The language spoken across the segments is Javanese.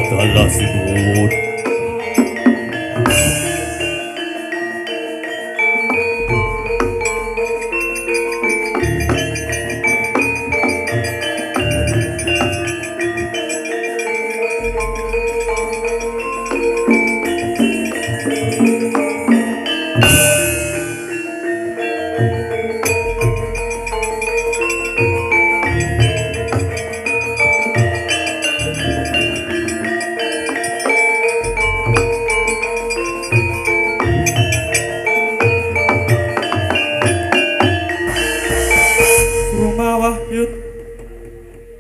adalah Sinut.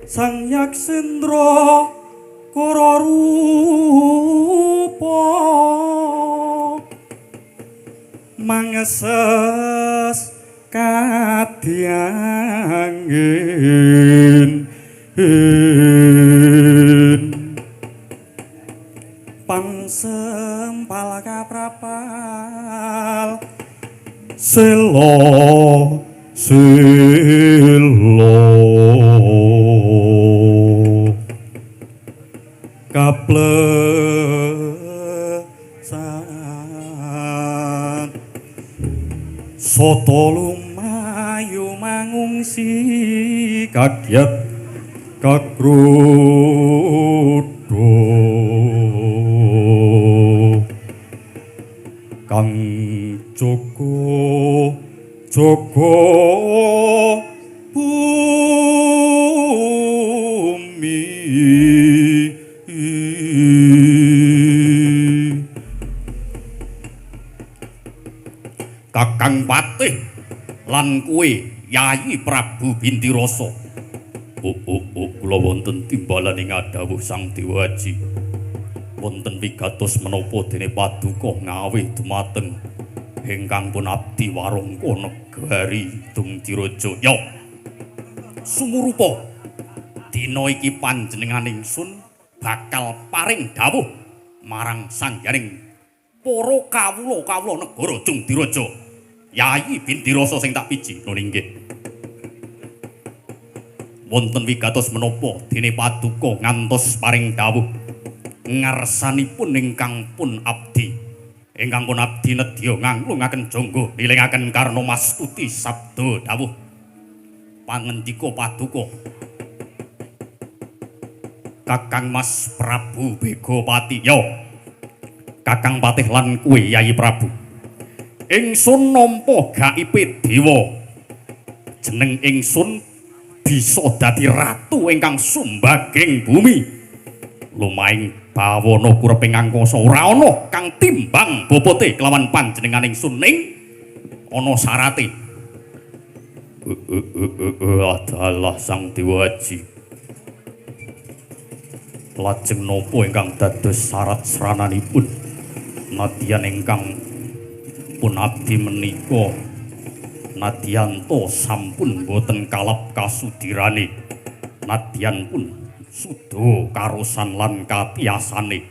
Sang Yaksendra Kara rupa mangeses kadyangen pangsempal kaprapal selo kaplesan soto lumayu mangungsi kagyat kakrudo kang Joko bumi Kakang Patih lan kuwe Yayi Prabu Bintirasa. Kula wonten timbalan ing adhawuh Sang Dewa Aji. Wonten wigatos menapa dene paduka ngawe dumateng ingkang pun abdi warangka negari Dumdiraja. Ya. Sumurupa dina iki panjenengan ingsun bakal paring dawuh marang sanggaring para kawula-kawula negara Dumdiraja. Yayi Bintirasa sing tak piji nuning nggih. Wonten wigatos menapa dene paduka ngantos paring dawuh ngarsanipun ingkang pun abdi ingkang pun abdi nedya nganglungaken jangga nilingaken karna mastuti sabda dawuh pangendika paduka Kakang Mas Prabu Begopati yo Kakang Patih lan kowe Yayi Prabu ingsun nampa gaipe dewa jeneng ingsun bisa dadi ratu ingkang sumbaging bumi lumaing bawana kureping angkasa ora ana kang timbang bobote kelawan panjenengan ingsun ning ana sarate adalah Sang Dewa Haji lajeng napa ingkang dados syarat srananipun nadyan ingkang pun abdi menika nadyanto sampun boten kalap kasudirane nadyan pun suda karosan lan katiyasane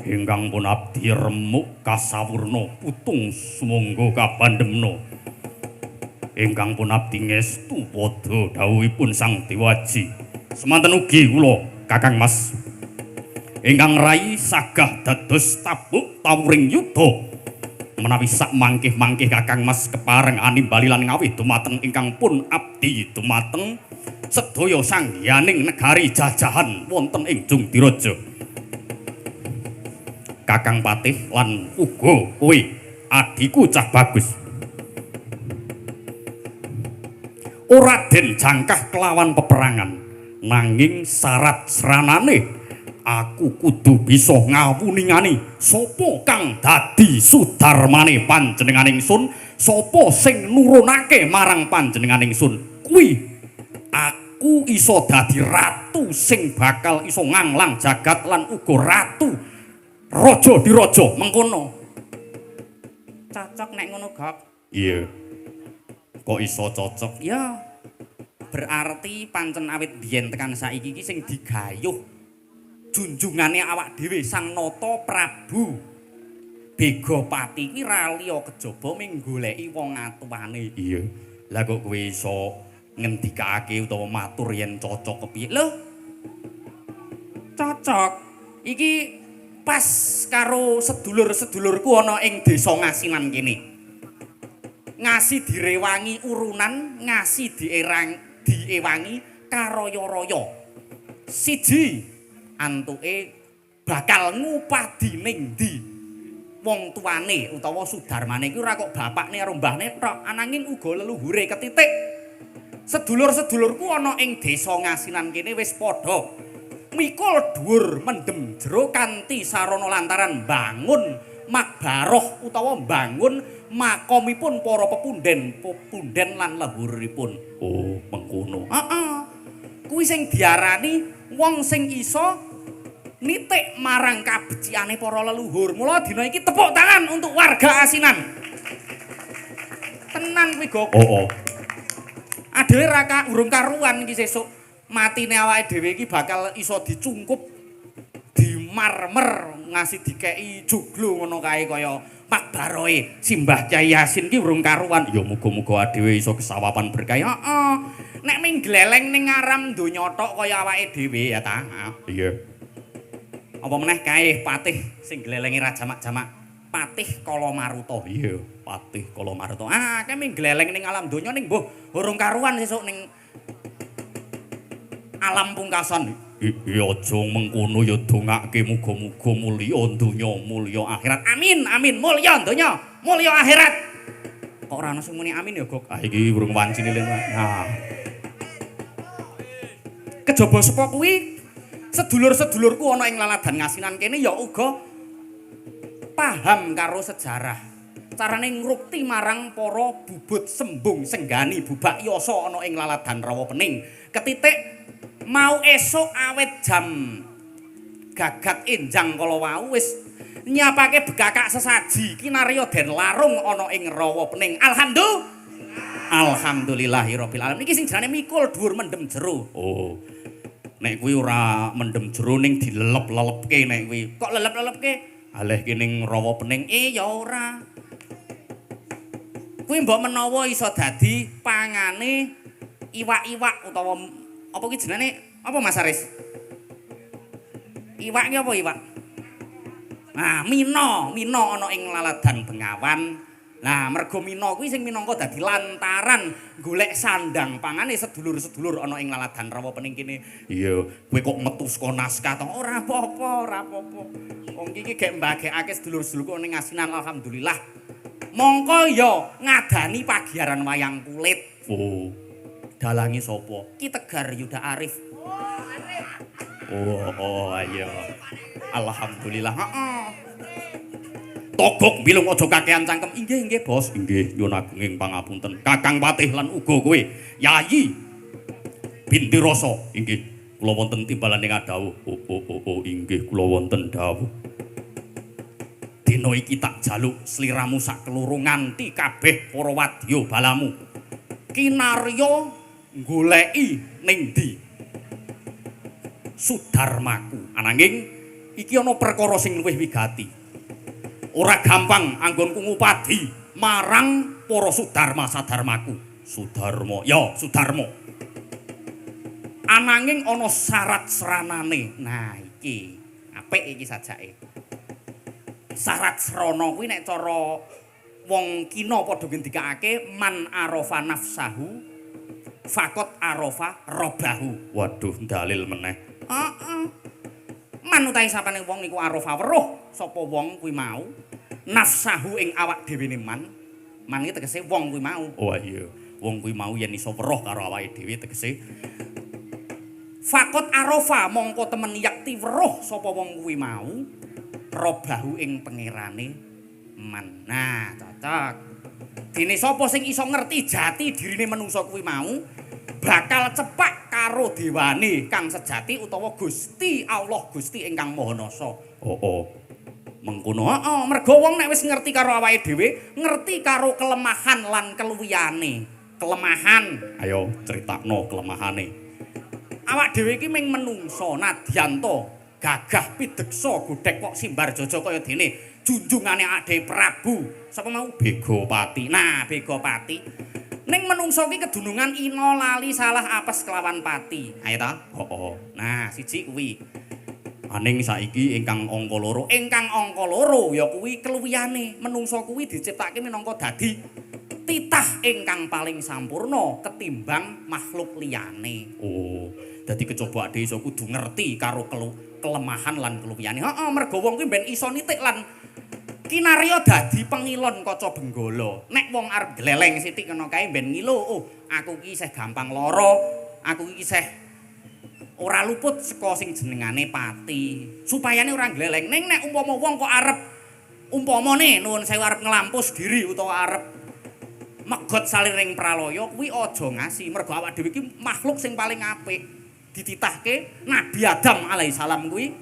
ingkang pun abdi remuk kasawurna putung sumangga kabandhemna ingkang pun abdi ngestu padha dawuhipun Sang Dewa Haji semanten ugi kula Kakang Mas ingkang rai sagah dados tabuk tawuring yuda menawi sak mangkih-mangkih Kakang Mas kepareng animbali lan ngawih dumateng ingkang pun abdi dumateng sedaya sangyaning negari jajahan wonten ing Jungdiraja Kakang Patih lan uga kowe adiku cah bagus ora den jangkah kelawan peperangan nanging syarat sranane aku kudu bisa ngawuningani sapa kang dadi sudarmane panjenengan ingsun sapa sing nurunake marang panjenengan ingsun kuwi aku iso dadi ratu sing bakal iso nganglang jagat lan uga ratu raja diraja mengkono cocok nek ngono Gok iya kok iso cocok ya berarti pancen awit biyen tekan saiki iki sing digayuh junjungane awak dhewe Sang Nata Prabu Begopati kuwi ra liya kejaba ming goleki wong atuwane. Iya. Lah kok kowe iso ngendikake utawa matur yen cocok kepiye? Lho. Cocok. Iki pas karo sedulur-sedulurku ana ing desa Ngasinan kene. Ngasi direwangi urunan, ngasi diewangi karaya-raya. Siji antuke bakal ngupadi ning ndi wong tuane utawa sudarmane iku ora kok bapakne karo mbahne tok ananging uga leluhure ketitik sedulur-sedulurku ana ing desa Ngasinan kene wis padha mikul dhuwur mendem jero kanthi sarana lantaran bangun makbaroh utawa bangun makomipun para pepunden lan leluhuripun. Oh mengkono. Heeh. Kuwi sing diarani wong sing iso nitik marang kabeciane para leluhur. Mula dina iki tepuk tangan untuk warga Asinan. Tenan kuwi Gok. Oh. Adewe ra urung karuan iki sesuk matine awake dhewe iki bakal iso dicungkup di marmer ngasih dikeki joglo ngono kae kaya makbaroe Simbah Kyai Yasin ki urung karuan. Ya muga-muga adewe iso kesawapan berkah. Heeh. Nek ming gleleng ning ngaram donya tok kaya awake dhewe ya ta. Iya. Apa meneh kae patih sing glelengi rajamak-jamak Patih Kalamaruta. Iya, Patih Kalamaruta. Kae ming gleleng ning alam donya ning mbuh urung karuan sesuk ning alam pungkasan. Iya aja mengkono ya dongake muga-muga mulya donya mulya akhirat. Amin, amin. Mulya donya, mulya akhirat. Kok ora ana sing muni amin ya, Gok? Iki urung wancine lho. Nah. Kejaba saka kuwi sedulur-sedulurku ana ing laladan Ngasinan kene ya uga paham karo sejarah. Carane ngrukti marang para bubut sembung senggani bubak yasa ana ing laladan Rawapening. Ketitik mau esuk awet jam gagat enjang kala wau wis nyiapake bekakak sesaji kinarya den larung ana ing Rawapening. Alhamdulillahirabbil alamin. Iki sing jenenge mikul dhuwur mendem jero. Oh. Nek kuwi ora mendem jero ning dilelep-lelepke nek kuwi. Kok lelep-lelepke? Aleh ki ning Rawapening ya ora. Kuwi mbok menawa iso dadi pangane iwak-iwak utawa apa ki jenenge? Apa Mas Aris? Iwak ki apa iwak? Nah, Mina ana ing laladan Bengawan. Nah, mergo Mina kuwi sing minangka dadi lantaran golek sandang pangane sedulur-sedulur ana ing laladan rawa pening kene. Iya, kowe kok metu saka naskah to? Ora apa-apa, ora apa-apa. Wong iki gek mbagekake sedulur-sedulurku ning asinan alhamdulillah. Mongko ya ngadani pagiaran wayang kulit. Oh, Dalangi sapa? Ki Tegar Yuda Arif. oh, iya. Alhamdulillah. Heeh. Togok bilung aja kakean cangkem. Inggih, Bos. Inggih, nyuwun agunging pangapunten. Kakang Patih lan uga kowe, Yayi Binti Rasa. Inggih, kula wonten timbalan ing dawuh. Oh, inggih kula wonten dawuh. Dina iki tak jaluk sliramu sak keloro nganti kabeh para wadya balamu. Kinarya goleki ning ndi? Sudarmaku. Ananging iki ana perkara sing luwih wigati. Ora gampang anggonku ngupadi marang para Sudarma sadarmaku. Sudarma, ya Sudarma. Ananging ana syarat seranane. Nah, iki apik iki sajake. Syarat serana kuwi nek cara wong kina padha ngendikake man arafa nafsahu fakot arafa robahu. Waduh, dalil meneh. Heeh. Man utahe sapane wong niku arafa weruh sapa wong kuwi mau. Nafsahu ing awak dhewene man. Man iki tegese wong kuwi mau. Oh iya, wong kuwi mau yen iso weruh karo awake dhewe tegese fakot arafa mongko temen yakti weruh sapa wong kuwi mau. Robahu ing pangerane man. Nah, cocok. Dene sapa sing iso ngerti jati dirine manungsa kuwi mau bakal cepak karo dewane kang sejati utawa Gusti Allah Gusti ingkang Maha Nasa. Oh. Mengkono. Heeh, mergo wong nek wis ngerti karo awake dhewe, ngerti karo kelemahan lan keluwiyane. Kelemahan. Ayo critakno kelemahane. Awak dhewe iki ming menungsa nadyan to gagah pideksa godhek kok simbar jaja kaya dene junjungane Ade Prabu. Sapa mau Begopati. Nah, Begopati. Ning menungsa iki kedunungan ina lali salah apes kelawan pati. Ayo ta? Heeh. Nah, siji kuwi. Aning saiki ingkang angka loro. Ingkang angka loro ya kuwi keluwiyane. Menungsa kuwi diciptake minangka dadi titah ingkang paling sampurna ketimbang makhluk liyane. Oh, dadi kecobaan desa kudu ngerti karo kelemahan lan keluwiyane. Heeh, mergo wong kuwi ben iso nitik lan kinarya dadi pengilon kaca benggala. Nek wong arep gleleng sithik kena kae ben ngilo, oh, aku iki isih gampang lara, aku iki isih ora luput saka sing jenengane pati. Supayane ora gleleng. Ning nek umpama wong kok arep umpamane nuwun sewu arep nglampus diri utawa arep megot saliring pralaya kuwi aja ngasi. Mergo awak dhewe iki makhluk sing paling apik. Dititahke Nabi Adam alaihissalam kuwi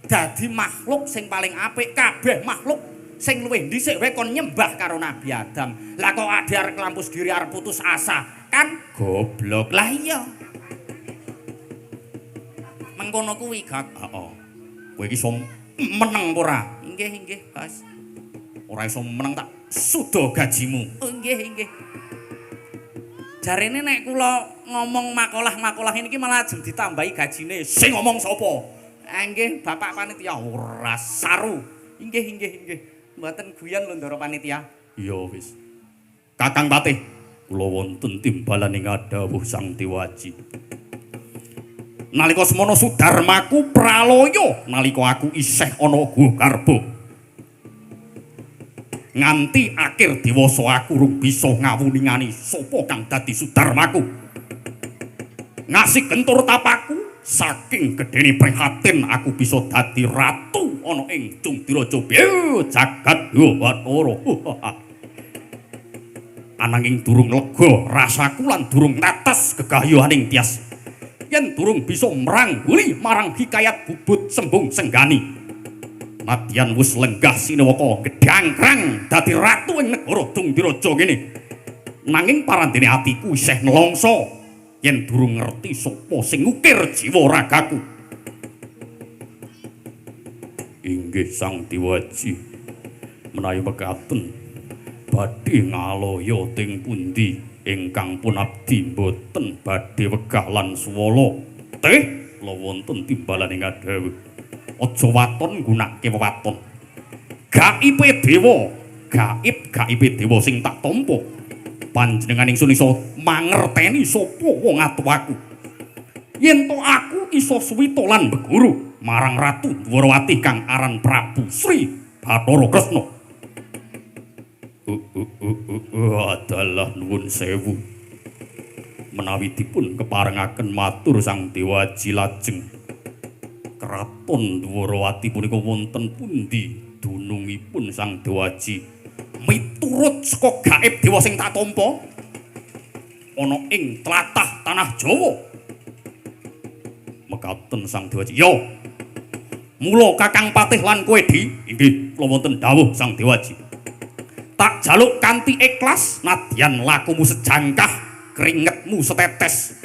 dadi makhluk sing paling apik. Kabeh makhluk sing luwih dhisik wae kon nyembah karo Nabi Adam. Lah kok ade arep nglampus diri arep putus asa, kan goblok. Lah iya. Mengkono kuwi, Gak. Heeh. Kowe iki iso meneng apa ora? Inggih, Bos. Ora iso meneng tak suda gajimu. Oh, inggih. Jarene nek kula ngomong makalah-makalah ini malah ajeng ditambahi gajine. Sing ngomong sapa? Nggih, Bapak panitia ora saru. Inggih. Mboten guyon lho Ndara panitia. Iya wis. Kakang Patih, kula wonten timbalan ing dawuh Sang Dewaji. Nalika semana Sudarmaku pralaya nalika aku isih ana guh karbo. Nganti akhir dewasa aku rung bisa ngawuningani sapa kang dadi Sudarmaku. Ngasih kentur tapaku saking gedene prihatin aku bisa dadi ratu ana ing Jungdiraja jagat Bathara. Ananging durung lega rasaku lan durung netes gegayuhaning tias. Yen durung bisa merangguli marang hikayat bubut sembung senggani. Madyan wis lenggah sinewaka gedangkrang dadi ratu ing negara Jungdiraja kene. Nanging parandene atiku isih nelongso yen durung ngerti sapa sing ngukir jiwa ragaku. Inggih Sang Dewaji, menawi mekaten badhe ngalaya teng pundi ingkang pun abdi mboten badhe wegah lan swala. Teh kula wonten timbalan ing dawuh. Aja waton nggunakake wewaton. Gaibe dewa, gaibe dewa sing tak tampa. Panjenengan ingsun iso mangerteni sapa wong atuwaku. Yen to aku iso suwita lan beguru marang Ratu Dwarawati kang aran Prabu Sri Bathara Kresna. Adalah nuwun sewu. Menawi dipun keparengaken matur Sang Dewa Aji lajeng Kraton Dwarawati punika wonten pundi dunungipun Sang Dewa Aji? Miturut saka gaib dewa sing tak tampa ana ing tlatah tanah Jawa. Mekaten Sang Dewa Aji. Yo. Mula Kakang Patih lan kowe inggih kula wonten dawuh Sang Dewa Aji. Tak jaluk kanthi ikhlas nadyan lakumu sejangkah keringetmu setetes.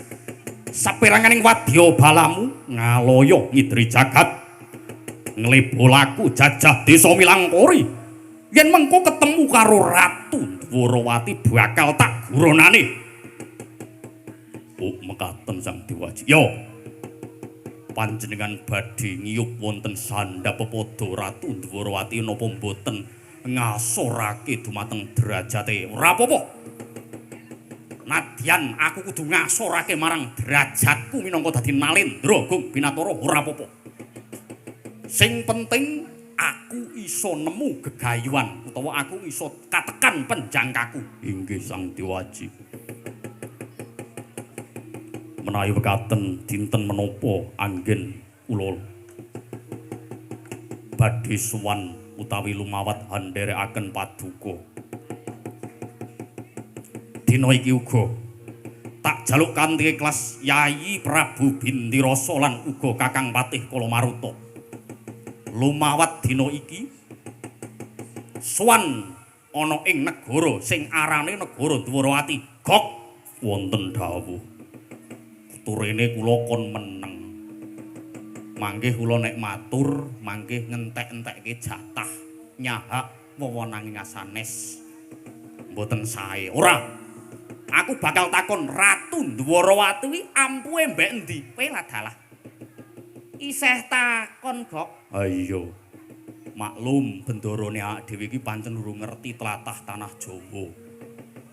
Saperanganing wadya balamu ngaloyo ngidri jagat. Nglebolaku jajah desa Milangkori. Yen mengko ketemu karo Ratu Dwarawati bakal tak guronane. Oh, mekaten Sang Dewa Aji. Yo. Panjenengan badhe ngiyup wonten sandhapepada Ratu Dwarawati napa mboten ngasorake dumateng derajate? Ora apa-apa. Nadyan aku kudu ngasorake marang derajatku minangka dadi Nalendra Agung Binatara, ora apa-apa. Sing penting aku iso nemu gegayuhan utawa aku iso katekan penjangkaku. Inggih Sang Dewa Aji. Menawi mekaten dinten menapa anggen kula badhe sowan utawi lumawat handherekaken paduka. Dina iki uga tak jaluk kanthi ikhlas Yayi Prabu Bintirasa lan uga Kakang Patih Kalamaruta. Lumawat dina iki sowan ana ing negara sing arane negara Dwarawati. Gok wonten dawuh. Turene kula kon meneng. Manggih kula nek matur, manggih ngentek-entekke jatah nyahak wewenanging asanes. Mboten sae. Ora. Aku bakal takon Ratu Dwarawati kuwi ampuhe mbek endi? Kowe ladalah. Isih takon, Gok. Ayo. Maklum bendarane awake dhewe iki pancen urung ngerti tlatah tanah Jawa.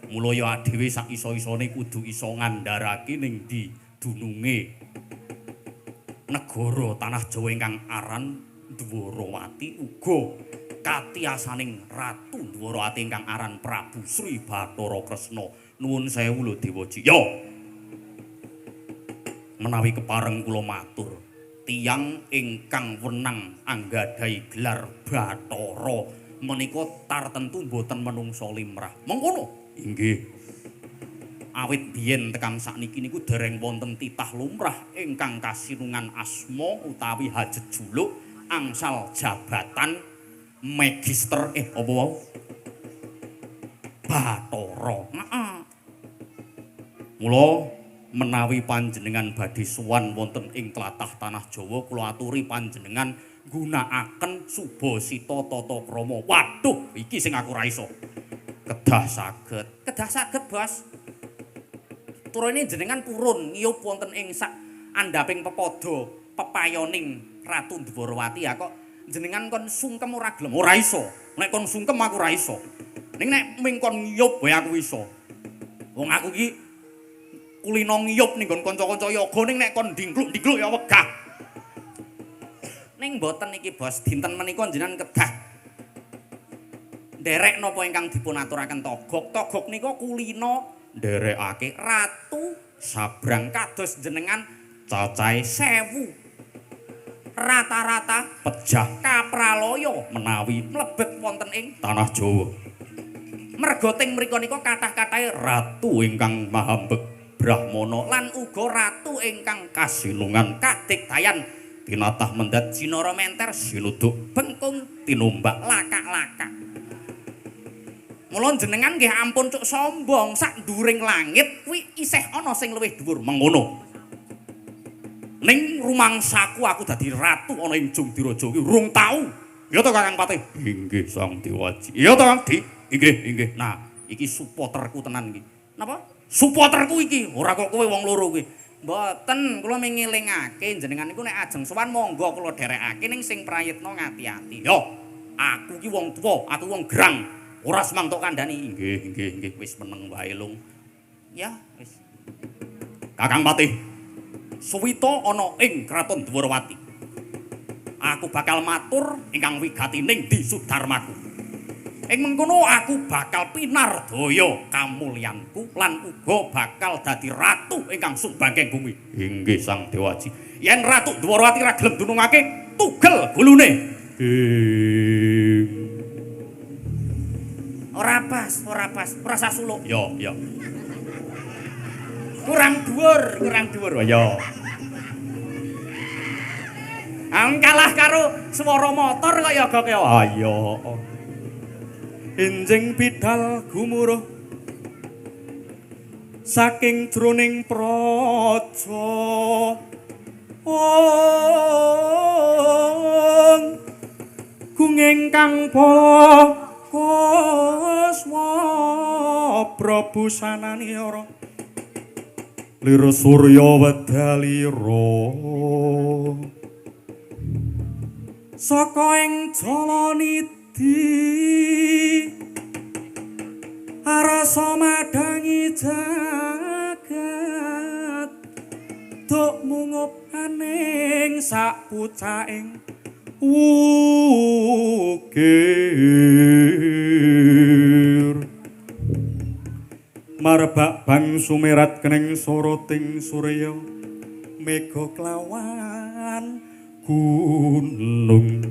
Mula ya awake dhewe sak iso-isone kudu iso ngandharake ning ndi dununge negara tanah Jawa ingkang aran Dwarawati uga katiasaning Ratu Dwarawati ingkang aran Prabu Sri Bathara Kresna. Nuwun sewu lho Dewa Ji. Yo. Menawi kepareng kula matur, tiyang ingkang wenang anggadhahi gelar Bathara menika tartentu boten menungsa limrah. Mengkono. Inggih. Awit biyen tekan sakniki niku dereng wonten titah lumrah ingkang kasinungan asma utawi hajet juluk angsal jabatan magister apa wau? Bathara. Heeh. Mula menawi panjenengan badhe sowan wonten ing tlatah tanah Jawa kula aturi panjenengan gunakaken Subasita Tatakrama. Waduh, iki sing aku ra iso. Kedah saged. Kedah saged, Bos. Turune jenengan purun ngiyup wonten ing sak andhaping pepada pepayoning Ratu Dwarawati ya kok jenengan kon sungkem ora gelem. Ora iso. Nek kon sungkem aku ora iso. Ning nek ming kon ngiyup wae aku iso. Wong aku iki kulino ngiyup ning nggon kanca-kanca yoga ning nek kon dingkluk-dingkluk ya wegah. Ning mboten iki Bos, dinten menika jenengan kedah nderek napa ingkang dipun aturaken togok. Togok nika kulino nderekake ratu sabrang kados jenengan cacahe 1000. Rata-rata pejah kapraloya menawi mlebet wonten ing tanah Jawa. Merga teng mriku nika kathah-kathahe ratu ingkang mahambek Brahmana lan uga ratu ingkang kasinungan kadigdayan tinatah mendat jinara menter sinuduk bengkung tinumbak lakak-lakak. Mula jenengan nggih ampun cuk sombong sak nduring langit kuwi isih ana sing luwih dhuwur mengkono. Ning rumangsaku aku dadi ratu ana ing Jongdiraja kuwi urung tau. Ya to Kakang Patih? Inggih Sang Dewa Ji. Ya to Kang Di? Inggih. Nah, iki supoterku tenan iki. Napa? Supoterku iki, ora kok kowe wong loro kuwi. Mboten, kula mengilingake jenengan niku nek ajeng sowan monggo kula dherekake ning sing prayitna ngati-ati. Yo, aku ki wong tuwa, aku wong gerang. Ora semangtok kandhani. Nggih, wis meneng wae, Lung. Ya, wis. Kakang Patih, suwita ana ing Kraton Dwarawati. Aku bakal matur ingkang wigatining di Sudarmaku. Ing mengkono aku bakal pinardaya kamulyanku lan uga bakal dadi ratu ingkang sumbangking bumi. Inggih Sang Dewaji. Yen Ratu Dwarawati ra gelem dunungake, tugel gulune. Ora pas, ora sasuluk. Yo. Kurang dhuwur. Yo. Ang kalah karo swara motor kaya kaya. Ayo. enjing bidal gumuruh saking jroning praja kung ingkang bala kuswa Prabu Sananiara lir surya wedalira saka ing Jalaniti arasa madangi jagat duk mungup aning sak pucaking ukir marbak bang sumerat kening soroting surya mega klawan gunung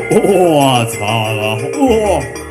我操了！哇！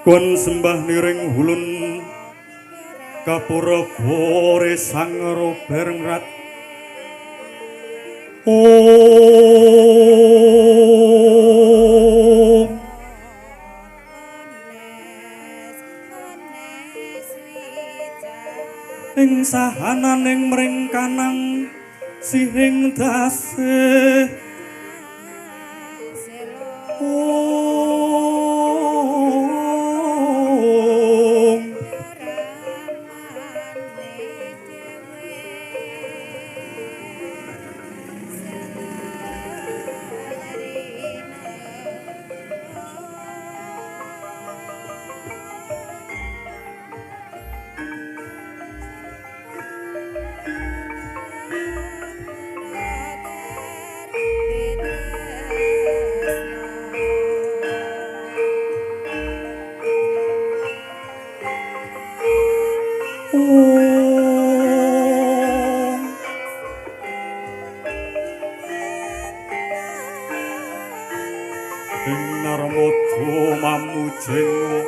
kon sembah niring hulun kapura bore sang roberngrat Om ing sahananing mring kanang sihing dasih Om ing narmada mamujeng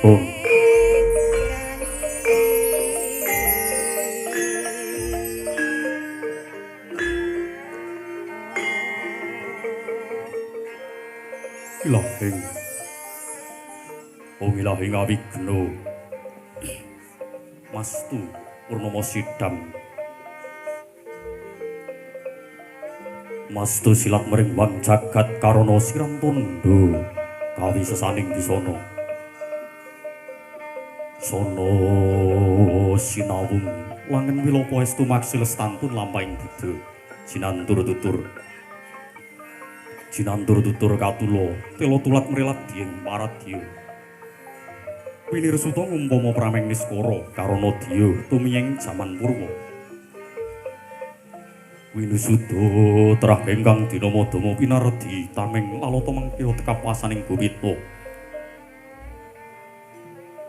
Om Ilahing Om Ilahing Awigna Mastu Purnama Sidam Mastu silat mering wang jagat karana siram tondo kawi sesaning bisana sono sinawung langen wilapa estu maksil stantun lampahing Buddha jinantur tutur katulo tela tulat mrelat dieng paradya winirsuta ngumpama prameng niskara karana diya tumiyeng jaman purwa Winusuda trah ingkang dinama-dama pinardi tameng lalata mangkira tekapasaning Gowita.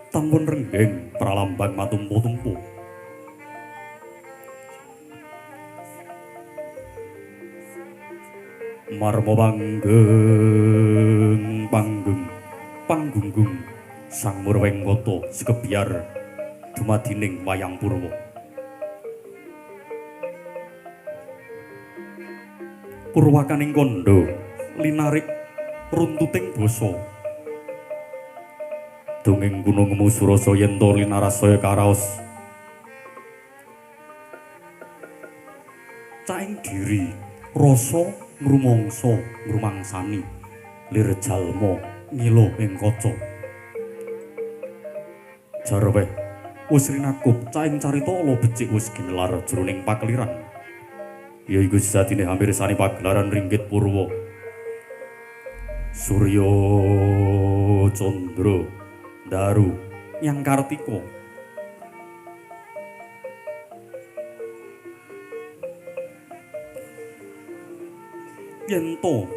Tampun renggeng pralambang matumpu-tumpu. Marma panggeng panggunggung sang Murwengkata sekebyar dumadining wayang purwa. Purwakaning kandha linarik runtuting basa dongeng gunung musurasa yen to linarasaya karaos caing diri rasa ngrumangsa ngrumangsani lir jalma ngilo ing kaca jarweh wis rinakup caing carita ala becik wis ginelar jroning pakeliran ya iku sejatine hampir sani pagelaran ringgit purwa Surya Candra Daru Nyang Kartika yen to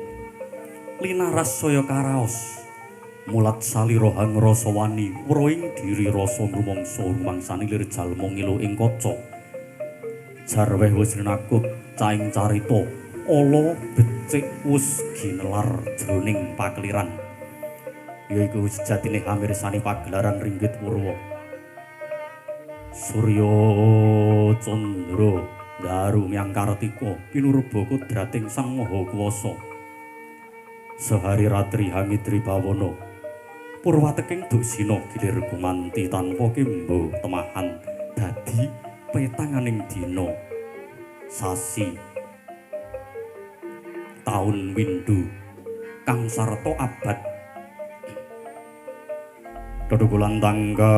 linaras saya karaos mulat salira hang rasa wani weruh ing diri rasa ngrumangsa rumangsani lir jalma ngilo ing kaca jarweh wis rinakut caing carita ala becik wis ginelar jroning pakeliran yaiku sejatine hamirsani pagelaran ringgit purwa Surya Candra Daru Nyang Kartika pinurba kudrating Sang Maha Kuwasa sehari ratri hangitri bawana purwateking dosina gilir gumanti tanpa kembo temahan dadi petanganing dina sasi taun windu kang sarta abad dodogolan tangga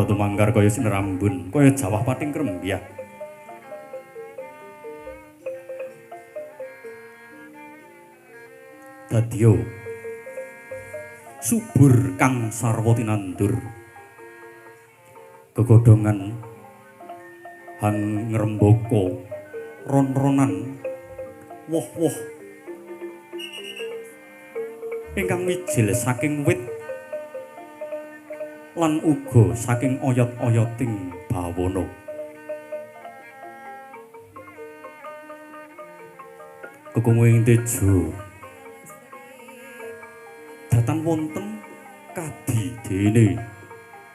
tumanggar kaya sinerambun kaya jawah pating krembyah dadya subur kang sarwa tinandur gegodhongan hang ngrembaka ron-ronan woh-woh ingkang mijil saking wit lan uga saking oyot-oyoting bawana. Kekunging tejo datan wonten kadidene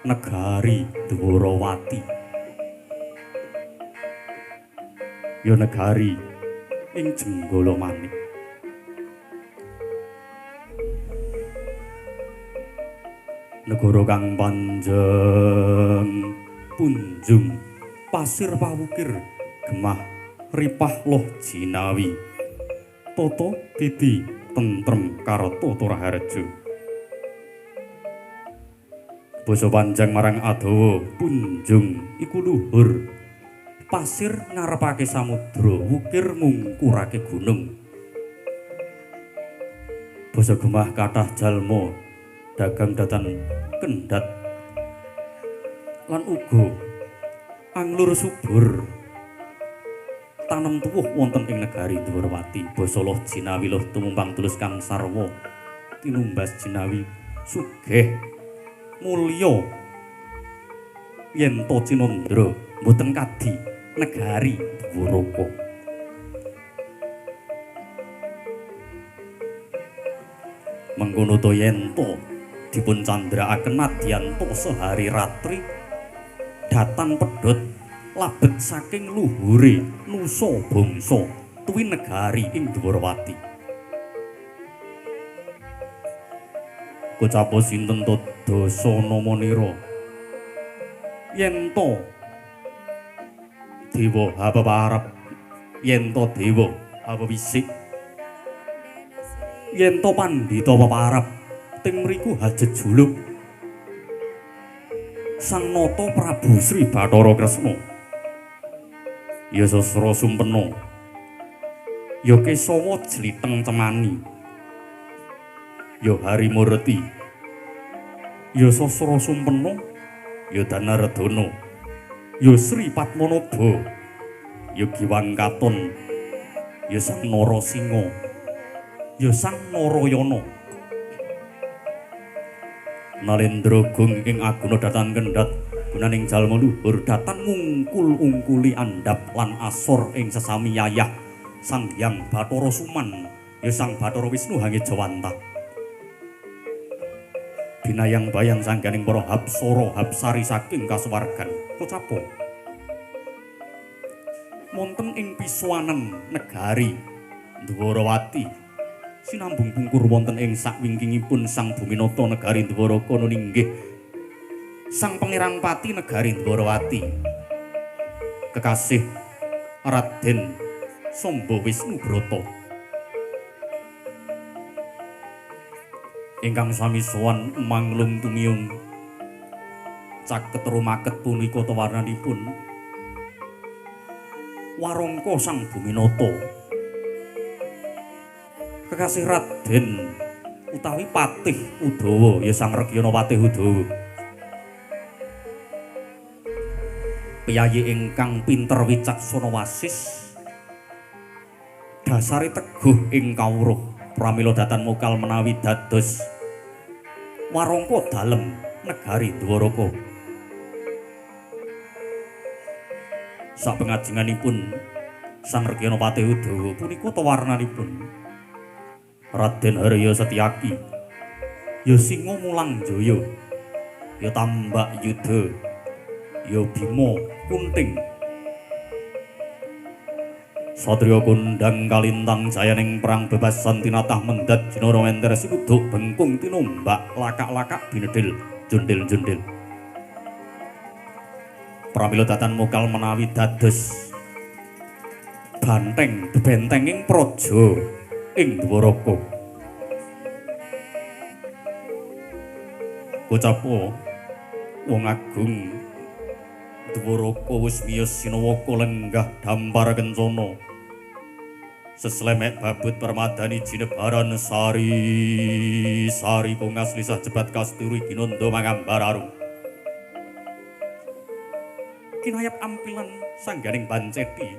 negari Dwarawati. Ya negari ing Jenggala Manik. Negara kang panjang punjung pasir pawukir gemah ripah loh jinawi tata titi tentrem karo tata raharja. Basa panjang marang Adawa punjung iku luhur pasir ngarepake samudra wukir ngungkurake gunung. Basa gemah kathah jalma dagang datan kendhat lan uga anglur subur tanem tuwuh wonten ing negari Dwarawati. Basa loh jinawi loh tumumpang tulus kang sarwa tinumbas jinawi sugih mulya yen to Cinandra mboten kadi negari Dwaraka. Mengkono to yen to dipun candrakaken madyanto sehari ratri datan pedhot labet saking luhure nusa bangsa tuwi negari ing Dwarawati. Kocapa sinten to Dasanama yen to dewa hapeparep, yen to dewa hapewisik, yen to pandhita peparep ting mriku hajat juluk Sang Nata Prabu Sri Bathara Kresna, ya sasra sumpena, ya Kesawa jliteng cemani, ya Harimurti, ya sasra sumpena, ya Danaredana, ya Sri Padmanaba, ya Giwang Katon, ya Sang Narasinga, ya Sang Narayana. Nalendra gung ing aguna datan kendhat gunaning jalma luhur datan ngungkul-ungkuli andhap lan asor ing sesami yayah Sang Hyang Bathara Suman ya Sang Bathara Wisnu Hangi Jawanta. Binayang bayang sangganing para hapsara hapsari saking kasuwargan kocapa wonten ing pisuwanen negari Dwarawati sinambung pungkur wonten ing sakwingkingipun Sang Buminata negari Dwaraka ninggih Sang Pangeran Pati negari Dwarawati kekasih Raden Samba Wisnu Brata ingkang sami sowan manglung tumiyung caket rumaket punika warnanipun warangka Sang Buminata kekasih Raden utawi Patih Udawa ya Sang Regyana Patih Udawa piyayi ingkang pinter wicaksana wasis dasari teguh ing kawruh pramila datan mokal menawi dados warangka dalem negari Dwaraka. Sak pengajenganipun Sang Regyana Patih Udawa punika tawarnanipun Raden Harya Setyaki, ya Singa Mulang Jaya, ya Tambak Yudha, ya Bima Kunting. Satriya kondhang kalintang jayaning perang bebasan tinatah mendhat jinara menter sikuduk bengkung tinombak lakak-lakak binedil jundil-jundil. Pramila datan mokal menawi dados banteng bebentenging praja ing Dwaraka. Kocapa wong agung Dwaraka wis miyos sinawaka lenggah dampar kencana Seslemek babut permadani jinebaran sari sari kongas lisah jebat kasturi ginondo mangambar arum kinayap ampilan sangganing panceti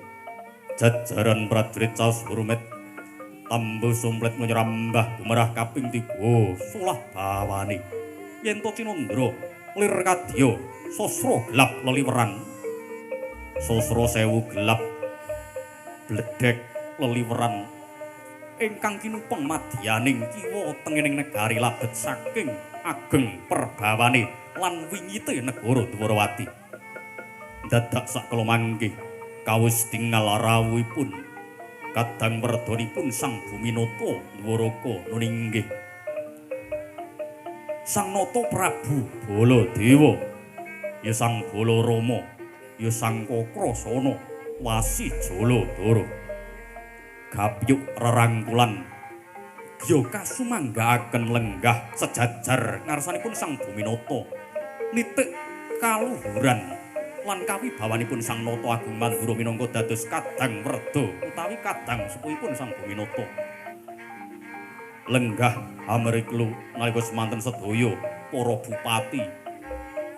jajaran prajurit caos hurmet tambu sumplet menyerambah bumerah kaping 3 sulah bawani yen to cinandra lir kadya sasra gelap leliweran sasra sewu gelap bledek leliweran ingkang kinupeng madyaning kiwa tengening negari labet saking ageng perbawane lan wingite negara Dwarawati dadak sakala mangke kawis tinggal rawuhipun kadang werdonipun Sang Buminata Dwaraka nuninggih Sang Nata Prabu Baladewa ya Sang Balarama ya Sang Kakrasana wasi Jaladara gapyuk rerangkulan ya kasumanggaaken lenggah sejajar ngarsanipun Sang Buminata nitik kaluhuran lan kawibawanipun Sang Nata Agung Mandura minangka dados kadang werda utawi kadang sepuhipun Sang Buminata lenggah amriklu nalika semanten sedaya para bupati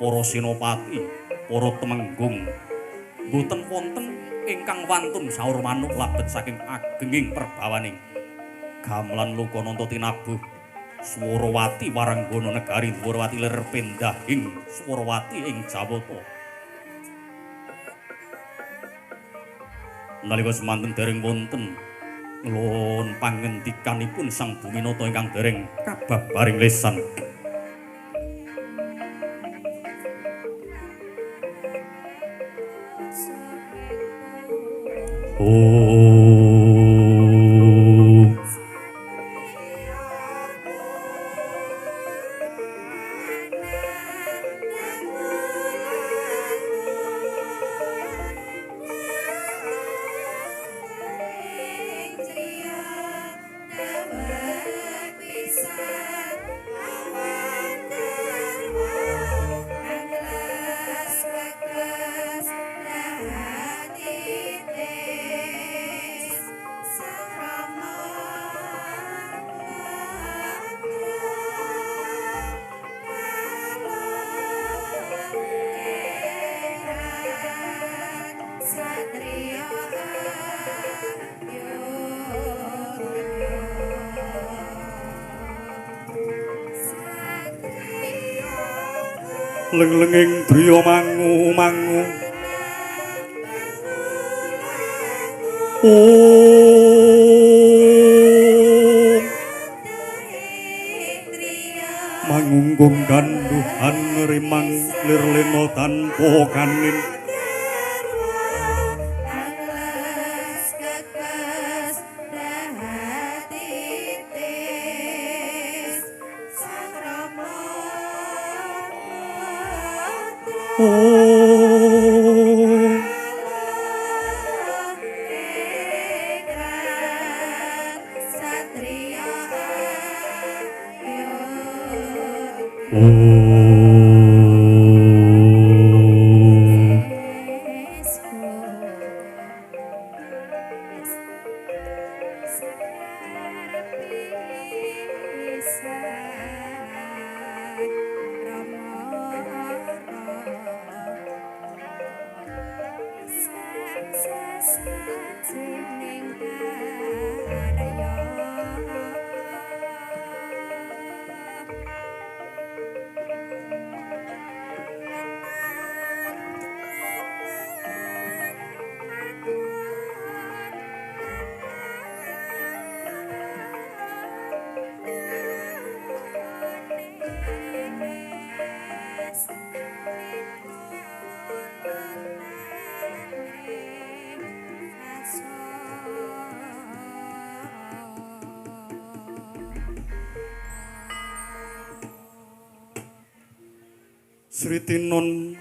para senopati para temenggung boten wonten ingkang wantun saur manuk labet saking agenging perbawaning gamelan Lokananta tinabuh Swarawati waranggana negari Dwarawati lir pendahing Swarawati ing Jawata nalika semanten dereng wonten nglon pangendikanipun Sang Buminata ingkang dereng kababaring lesan leng-lenging driya mangu-mangu mangunggung ganduhan rimang lirlena tanpa kanin Sri Tinon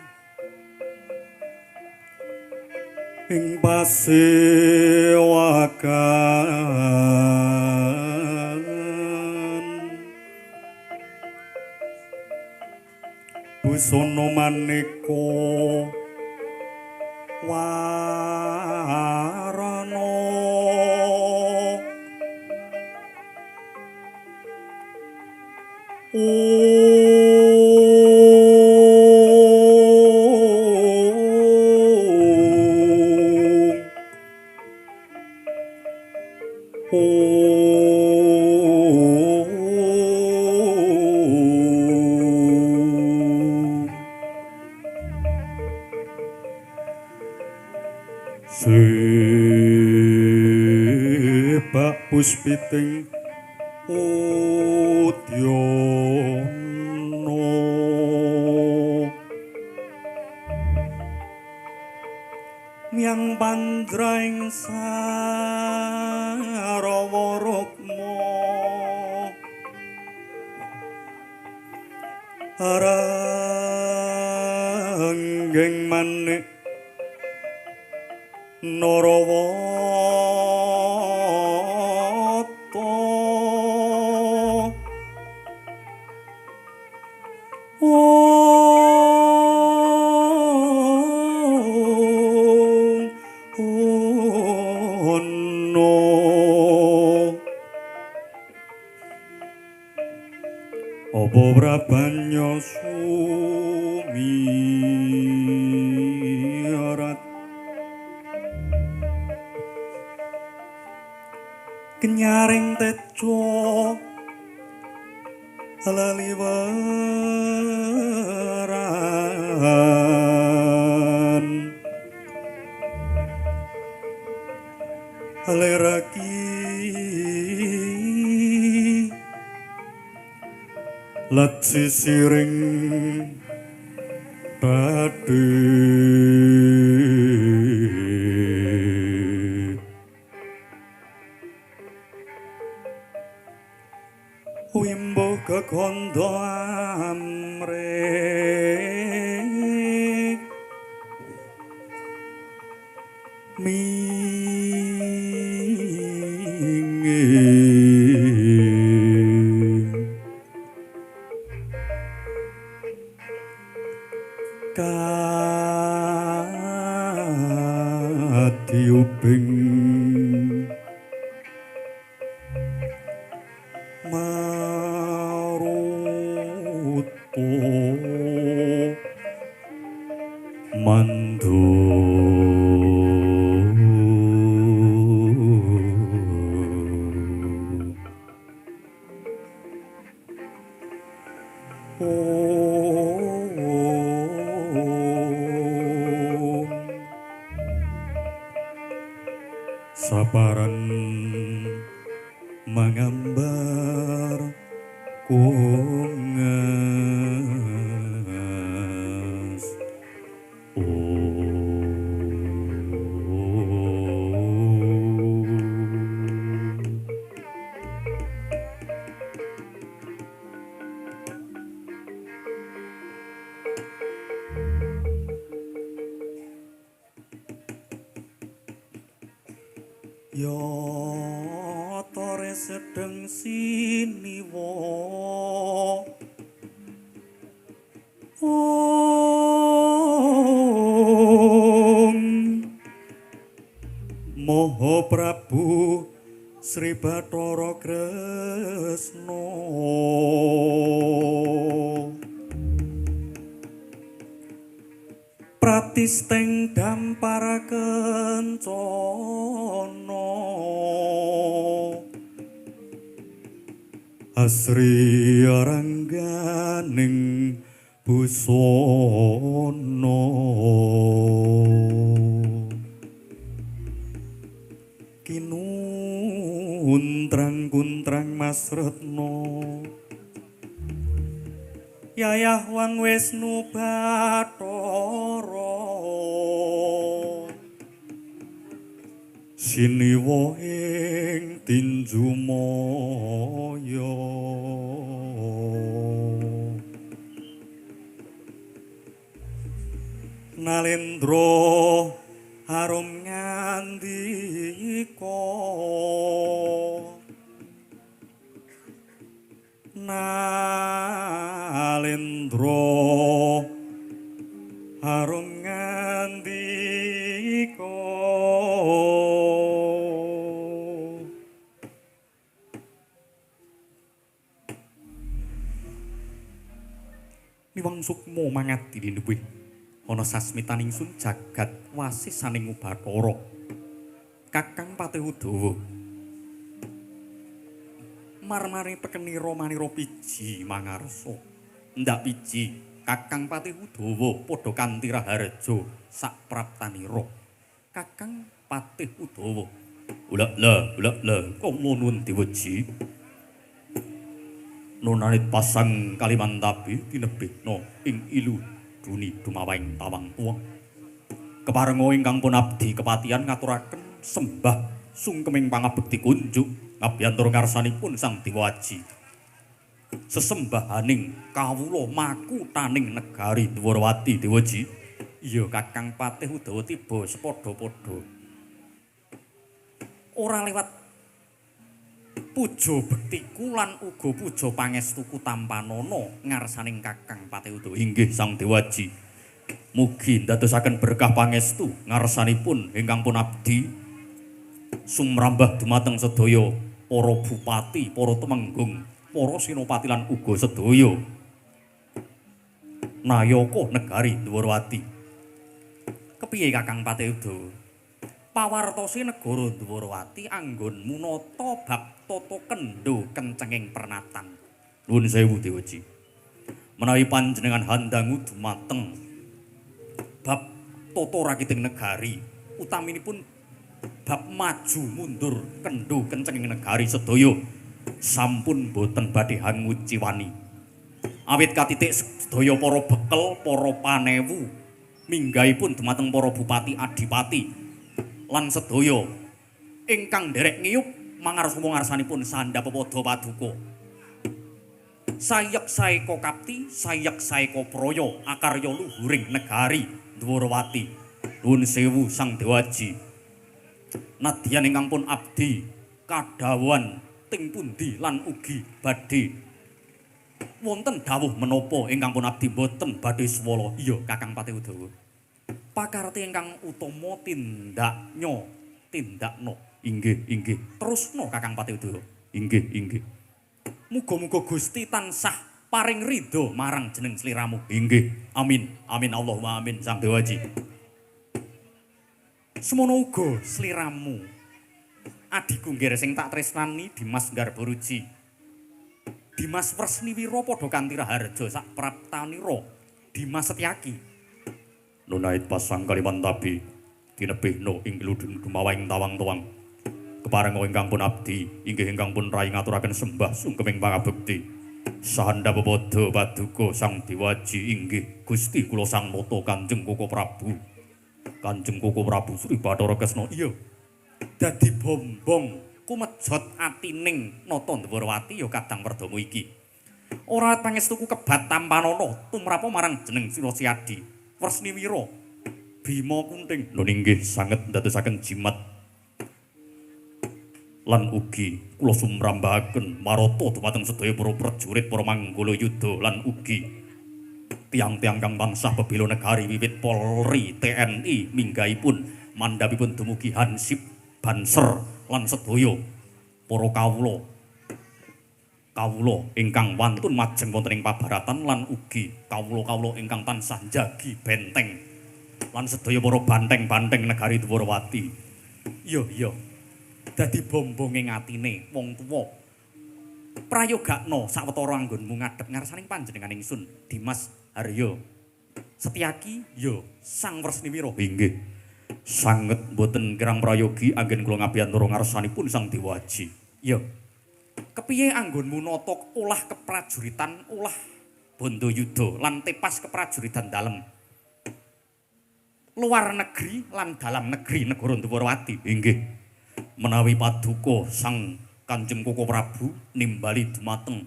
ing pasewakan busana maneka warana Sebak puspiting Udyono Miang pandraing Sarawa Rukma Aranggeng manik Narawata ono apa prabanya sumirat kenyaring tejo laliwaran leraki lat sisiring tadi wimbo kekondo amrek mingin katiuping maruto mandu saparan mangambar kungas ya tore sedeng siniwo Om Maha Prabu Sri Bathara Kresna Pratisteng dampar kencana Asri rangganing busana kinuntrang-kuntrang Mas Retna Yayah Wang Wisnu Bathara siniwa ing Tinjumaya Nalendra harum ngandika Nalendra harum ngandika Niwang sukma mangadi linuwih ana sasmitaning sun jagat wasisaning Ubathara. Kakang Patih Udawa marmari pekenira manira piji mangarsa. Ndak piji Kakang Patih Udawa padha kanthi raharja sak praptanira. Kakang Patih Udawa ulak-la kula nuwun diweji. Nonanit pasang Kalimantabi tinebihna ing ilu duni dumawaing tawang tuwang. Keparenga ingkang pun abdi kepatihan ngaturaken sembah sungkeming pangabekti kunjuk ngabiyantara ngarsanipun Sang Dewa Aji. Sesembahaning kawula makutaning negari Dwarawati Dewaji. Iya Kakang Patih Udawa tiba sepadha-padha. Ora lewat puja bektiku lan uga puja pangestuku tampanana ngarsaning Kakang Patih Udawa. Inggih Sang Dewa Aji. Mugi ndadosaken berkah pangestu ngarsanipun ingkang pun abdi sumrambah dumateng sedaya para bupati, para temenggung, para senopati lan uga sedaya nayaka negari Dwarawati. Kepiye Kakang Patih Udawa? Pawartosi negara Dwarawati anggonmu nata bab tata kendha kencenging pernatan. Nuwun sewu Dewaji. Menawi panjenengan handangu dumateng bab tata rakiting negari, utaminipun bab maju mundur kendha kencenging negari sedaya sampun boten badhe hanguciwani. Awit katitik sedaya para bekel, para panewu minggahipun dumateng para bupati adipati lan sedaya ingkang nderek ngiyup mangarsa ngarsanipun sandhap padha paduka. Sayak saeka kapti, sayak saeka praya akarya luhuring negari Dwarawati. Nuwun sewu Sang Dewa Aji. Nadyan ingkang pun abdi kadhawuhan ting pundi lan ugi badhe wonten dawuh menapa ingkang pun abdi boten badhe swala. Iya Kakang Patih Udawa. Pakarti ingkang utama tindakna. Inggih. Terusna Kakang Patih Udawa. Inggih. Muga-muga Gusti tansah paring ridho marang jeneng sliramu. Inggih. Amin. Allahumma amin Sang Dewa Aji. Semono uga sliramu. Adiku ngger sing tak tresnani Dimas Garbaruji. Dimas Wresniwira padha kanthi raharja sak praptanira. Dimas Setyaki. Nunait pasang Kalimantabi tinebihna ing iludun dumawaing tawang-tawang. Keparenga ingkang pun abdi inggih ingkang pun rai ngaturaken sembah sungkeming pangabekti sahandhap padha paduka Sang Dewa Aji. Inggih Gusti kula Sang Nata Kanjeng Koko Prabu Sri Bathara Kresna. Iya dadi bombong kumejot atining Nata Dwarawati ya kadang perdamu iki. Ora pangestuku kebat tampanana tumrapa marang jeneng Sira Siadi Wresniwira Bima Kunting. Nun inggih sanget ndadosaken jimat lan ugi kula sumrambahaken marata dumateng sedaya para prajurit, para manggala yuda lan ugi tiang-tiang kang tansah bebela negari wiwit Polri, TNI minggahipun mandhapipun dumugi Hansip, Banser lan sedaya para kawula ingkang wantun majeng wonten ing pabaratan lan ugi kawula-kawula ingkang tansah njagi benteng lan sedaya para banteng-banteng negari Dwarawati. Iya. Dadi bombonge atine wong tuwa. Prayogakna sawetara anggonmu ngadhep ngarsaning panjenengan ingsun Dimas Haryo Setyaki ya Sang Wresniwira. Inggih. Sanget boten kirang prayogi anggen kula ngabiyantara ngarsanipun Sang Dewa Aji. Ya. Kepiye anggonmu nata olah keprajuritan, olah bondo yuda lan tepas keprajuritan dalem luar negeri lan dalam negeri negara Dwarawati. Inggih. Menawi paduka Sang Kanjeng Koko Prabu nimbali dumateng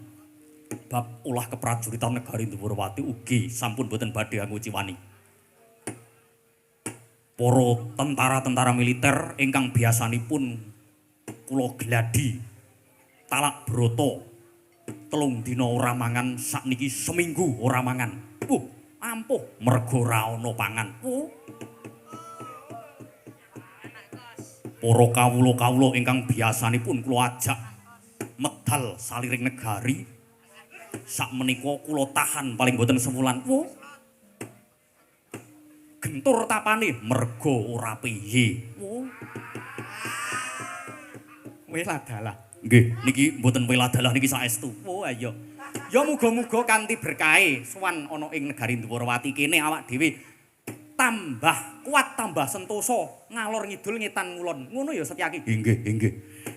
bab olah keprajuritan negari Dwarawati ugi sampun boten badhe anguciwani. Para tentara-tentara militer ingkang biasanipun kula gladi talak broto 3 dina ora mangan, sakniki seminggu ora mangan. Ampuh merga ora ana pangan. Para kawula-kawula ingkang biasanipun kula ajak medal saliring negari Sakmenika kula tahan paling boten sewulan. Wo. Gentur tapane mergo ora piye. Wo. Weladalah. Nggih, niki mboten weladalah niki saestu. Oh ayo. Ya muga-muga kanthi berkahe sowan ana ing negari Dwarawati kene awak dhewe tambah kuat, tambah sentosa, ngalor ngidul ngetan ngulon. Ngono ya Setyaki. Inggih, inggih.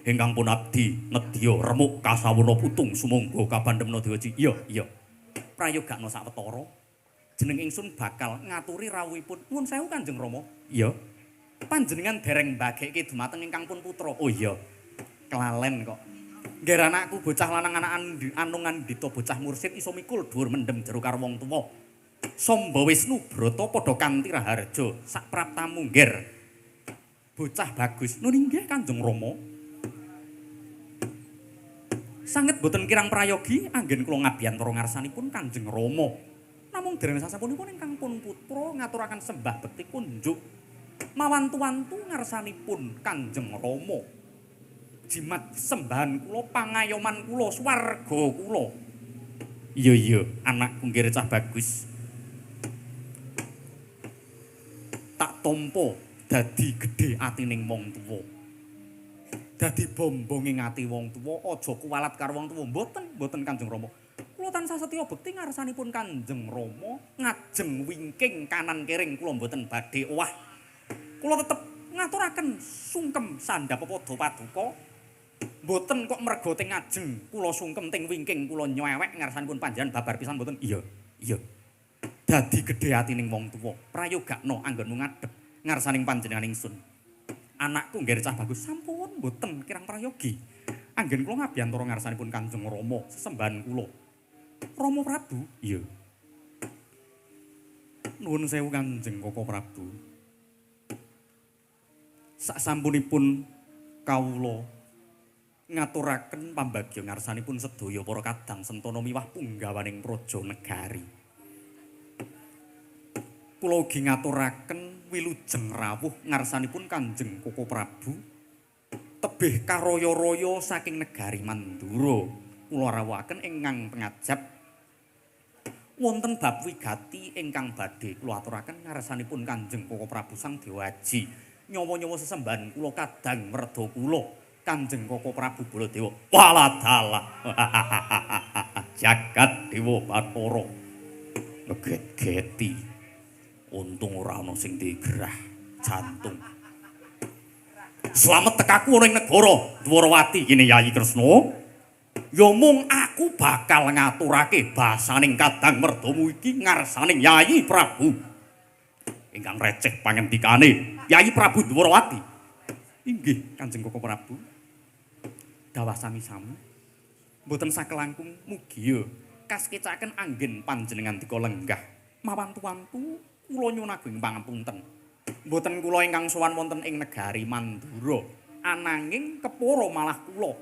Ingkang pun abdi nedya remuk kasawana putung sumangga kabandhemna Dewaji. Iya, iya. Prayogakna sawetara. Jeneng ingsun bakal ngaturi rawuhipun. Nuwun sewu Kanjeng Rama. Iya. Panjenengan dereng mbagekke dumateng ingkang pun putra. Oh iya. Kelalen kok. Ngger anakku bocah lanang anakan anungan dita bocah mursid iso mikul dhuwur mendem jero karo wong tuwa. Samba Wisnu Brata padha kanthi raharja sak praptamu ngger. Bocah bagus. Nun inggih Kanjeng Rama. Sanget boten kirang prayogi anggen kula ngabiyantara ngarsanipun Kanjeng Rama. Namung dereng sasampunipun ingkang pun putra ngaturaken sembah bekti kunjuk mawantu-wantu ngarsanipun Kanjeng Rama. Jimat sembahan kula, pangayoman kula, swarga kula. Iya, iya, anakku nggih cah bagus. Tak tampa dadi gedhe atining wong tuwa. Dadi bombong ing ati wong tuwa, aja kuwalat karo wong tuwa. Mboten Kanjeng Rama. Kula tansah setya bekti ngarsanipun Kanjeng Rama, ngajeng wingking kanan kering kula mboten badhe owah. Kula tetep ngaturaken sungkem sandhap padha paduka. Mboten kok mergo teng ngajeng kula sungkem teng wingking kula nyewek ngarsanipun panjenengan babar pisan mboten. Iya, iya. Dadi gedhe atining wong tuwa. Prayogakna anggonmu ngadhep ngarsaning panjenengan ingsun. Anakku nggih cah bagus sampun mboten kirang prayogi. Anggen kula ngabiyantara ngarsanipun Kanjeng Rama sesembahan kula. Rama Prabu. Iya. Nuwun sewu Kanjeng Koko Prabu. Saksampunipun kawula ngaturaken pambagya ngarsanipun sedaya para kadang sentana miwah punggawaning praja negari. Kula ugi ngaturaken wilujeng rawuh ngarsanipun Kanjeng Koko Prabu tebih karaya-raya saking negari Mandura. Kula rawuhaken ingkang pengajap wonten bab wigati ingkang badhe kula aturaken ngarsanipun Kanjeng Koko Prabu Sang Dewaji. Nyawa-nyawa sesembahan kula kadang merda kula Kanjeng Koko Prabu Baladewa. Waladalah. Jagat Dewa Bathara. Ngegeti. Untung ora ana sing digerah jantung. Slamet tekaku ning negara Dwarawati kene Yayi Kresna. Ya mung aku bakal ngaturake basaning kadang merdamu iki ngarsaning Yayi Prabu. Ingkang receh pangendikane Yayi Prabu Dwarawati. Inggih Kanjeng Koko Prabu. Dawah sami-sami. Mboten sakelangkung mugia kaskecaken anggen panjenengan dika lenggah. Mawantu-wantu kula nyuwun ageng pangapunten. Mboten kula ingkang sowan wonten ing negari Mandura, ananging kepara malah kula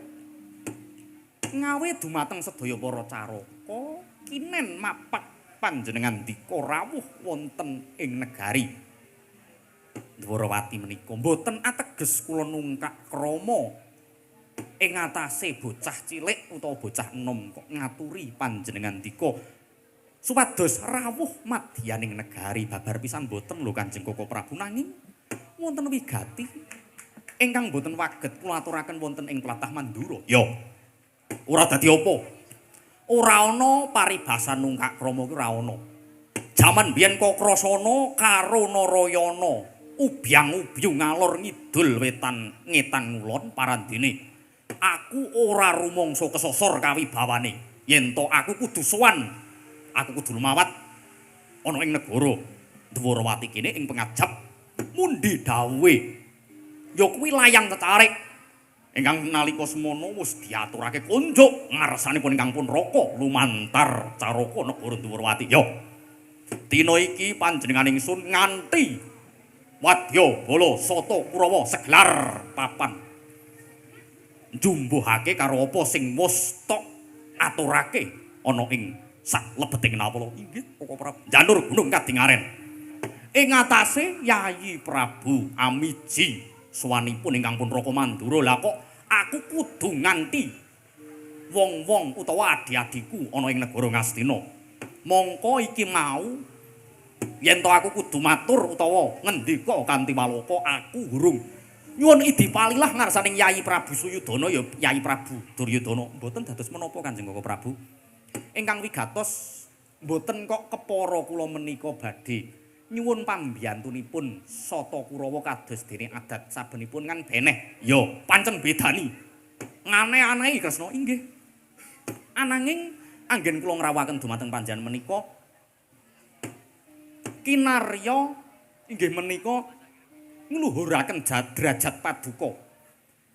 ngawe dumateng sedaya para caraka kinen mapak panjenengan dika rawuh wonten ing negari Dwarawati menika. Mboten ateges kula nungkak krama ing atase bocah cilik utawa bocah enom kok ngaturi panjenengan dika supados rawuh madyaning negari babar pisan boten lho Kanjeng Koko Prabu, nanging wonten wigati ingkang boten waget kula aturaken wonten ing tlatah Mandura. Ya. Ora dadi apa? Ora ana paribasan nungkak krama kuwi ora ana. Jaman biyen Kokrasana karo Narayana ubyang-ubyu ngalor ngidul wetan ngetan ngulon parandene. Aku ora rumangsa kesosor kawibawane. Yen to aku kudu sowan, aku kudu lumawat ana ing negara Dwarawati kene ing pengajap mundi dawuhe. Ya kuwi layang cetarik ingkang nalika semono wis diaturake kunjuk ngarsanipun ingkang pun raka lumantar caraka negara Dwarawati. Ya. Dina iki panjenengan ingsun nganti wadya bala sata Kurawa segelar papan njumbuhake karo apa sing wis tok aturake ana ing saklebeting nawala. Inggih Koko Prabu. Janur Gunung Kadingaren. Ing atase Yayi Prabu Amiji sowanipun ingkang pun Raka Mandura. Lah kok aku kudu nganti wong-wong utawa adi-adiku ana ing negara Ngastina. Mongko iki mau yen to aku kudu matur utawa ngendika kanthi walaka aku urung nyuwun idipalilah ngarsaning Yayi Prabu Suyudana ya Yayi Prabu Duryudana. Mboten dados menapa Kanjeng Koko Prabu. Ingkang wigatos mboten kok kepara kula menika badhe nyuwun pambiyantunipun Sata Kurawa kados dene adat sabenipun kan beneh. Ya pancen bedani. Ngane-anehi Kresna inggih. Ananging anggen kula ngrawakaken dumateng panjenengan menika kinarya inggih menika ngluhuraken derajat paduka.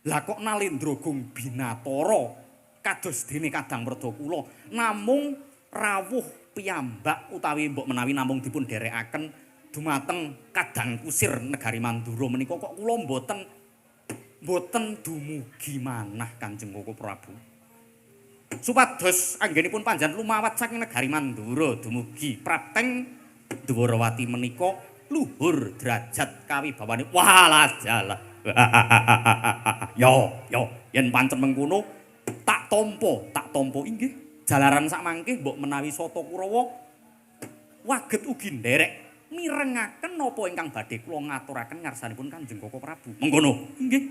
Lah kok Nalendra Gung Binatara kados dene Kadang Werda kula namung rawuh piyambak utawi mbok menawi namung dipun dherekaken dumateng Kadang Kusir negari Mandura menika kok kula mboten dumugi manah Kanjeng Koko Prabu. Supados anggenipun panjenengan lumawat saking negari Mandura dumugi Prateng Dwarawati menika luhur derajat kawibawane. Walah jalah. Yo, yen pancen mengkono tak tampa inggih. Jalaran sak mangke mbok menawi Sata Kurawa waget ugi nderek mirengaken napa ingkang badhe kula ngaturaken ngarsanipun Kanjeng Koko Prabu. Mengkono, inggih.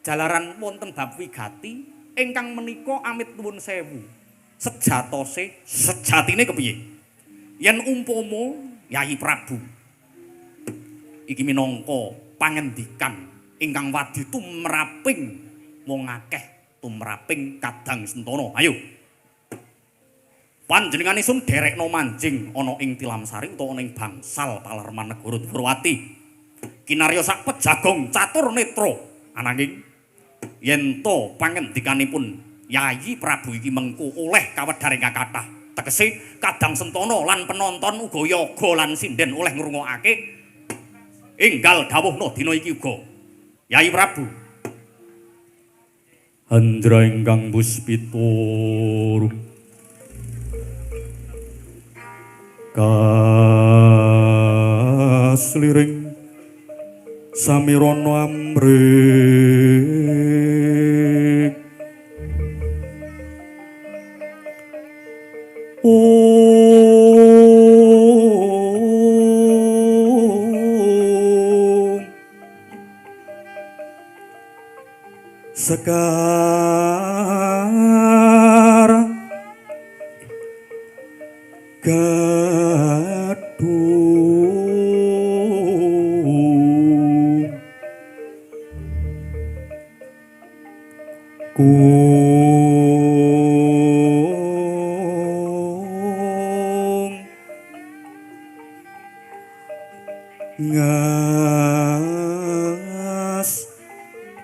Jalaran wonten bab wigati ingkang menika amit nuwun sewu. Sejatine kepiye? Yen umpama Yayi Prabu iki minangka pangendikan ingkang wadi tumraping wong akeh, tumraping Kadang Sentana. Ayo. Panjenenganipun derekno manjing ana ing Tilamsari utawa ana ing bangsal Palarman Negara Dwarawati. Kinarya sak pejagong catur netra. Ananging yen to pangendikanipun Yayi Prabu iki mengko oleh kawedhar ingkang kathah. Tegese Kadang Sentana lan penonton uga yoga lan sinden oleh ngrungokake enggal dawuhna dina iki uga. Yayi Prabu Andra ingkang puspita kasliring samirana amrih sekarang gaduh kung ngas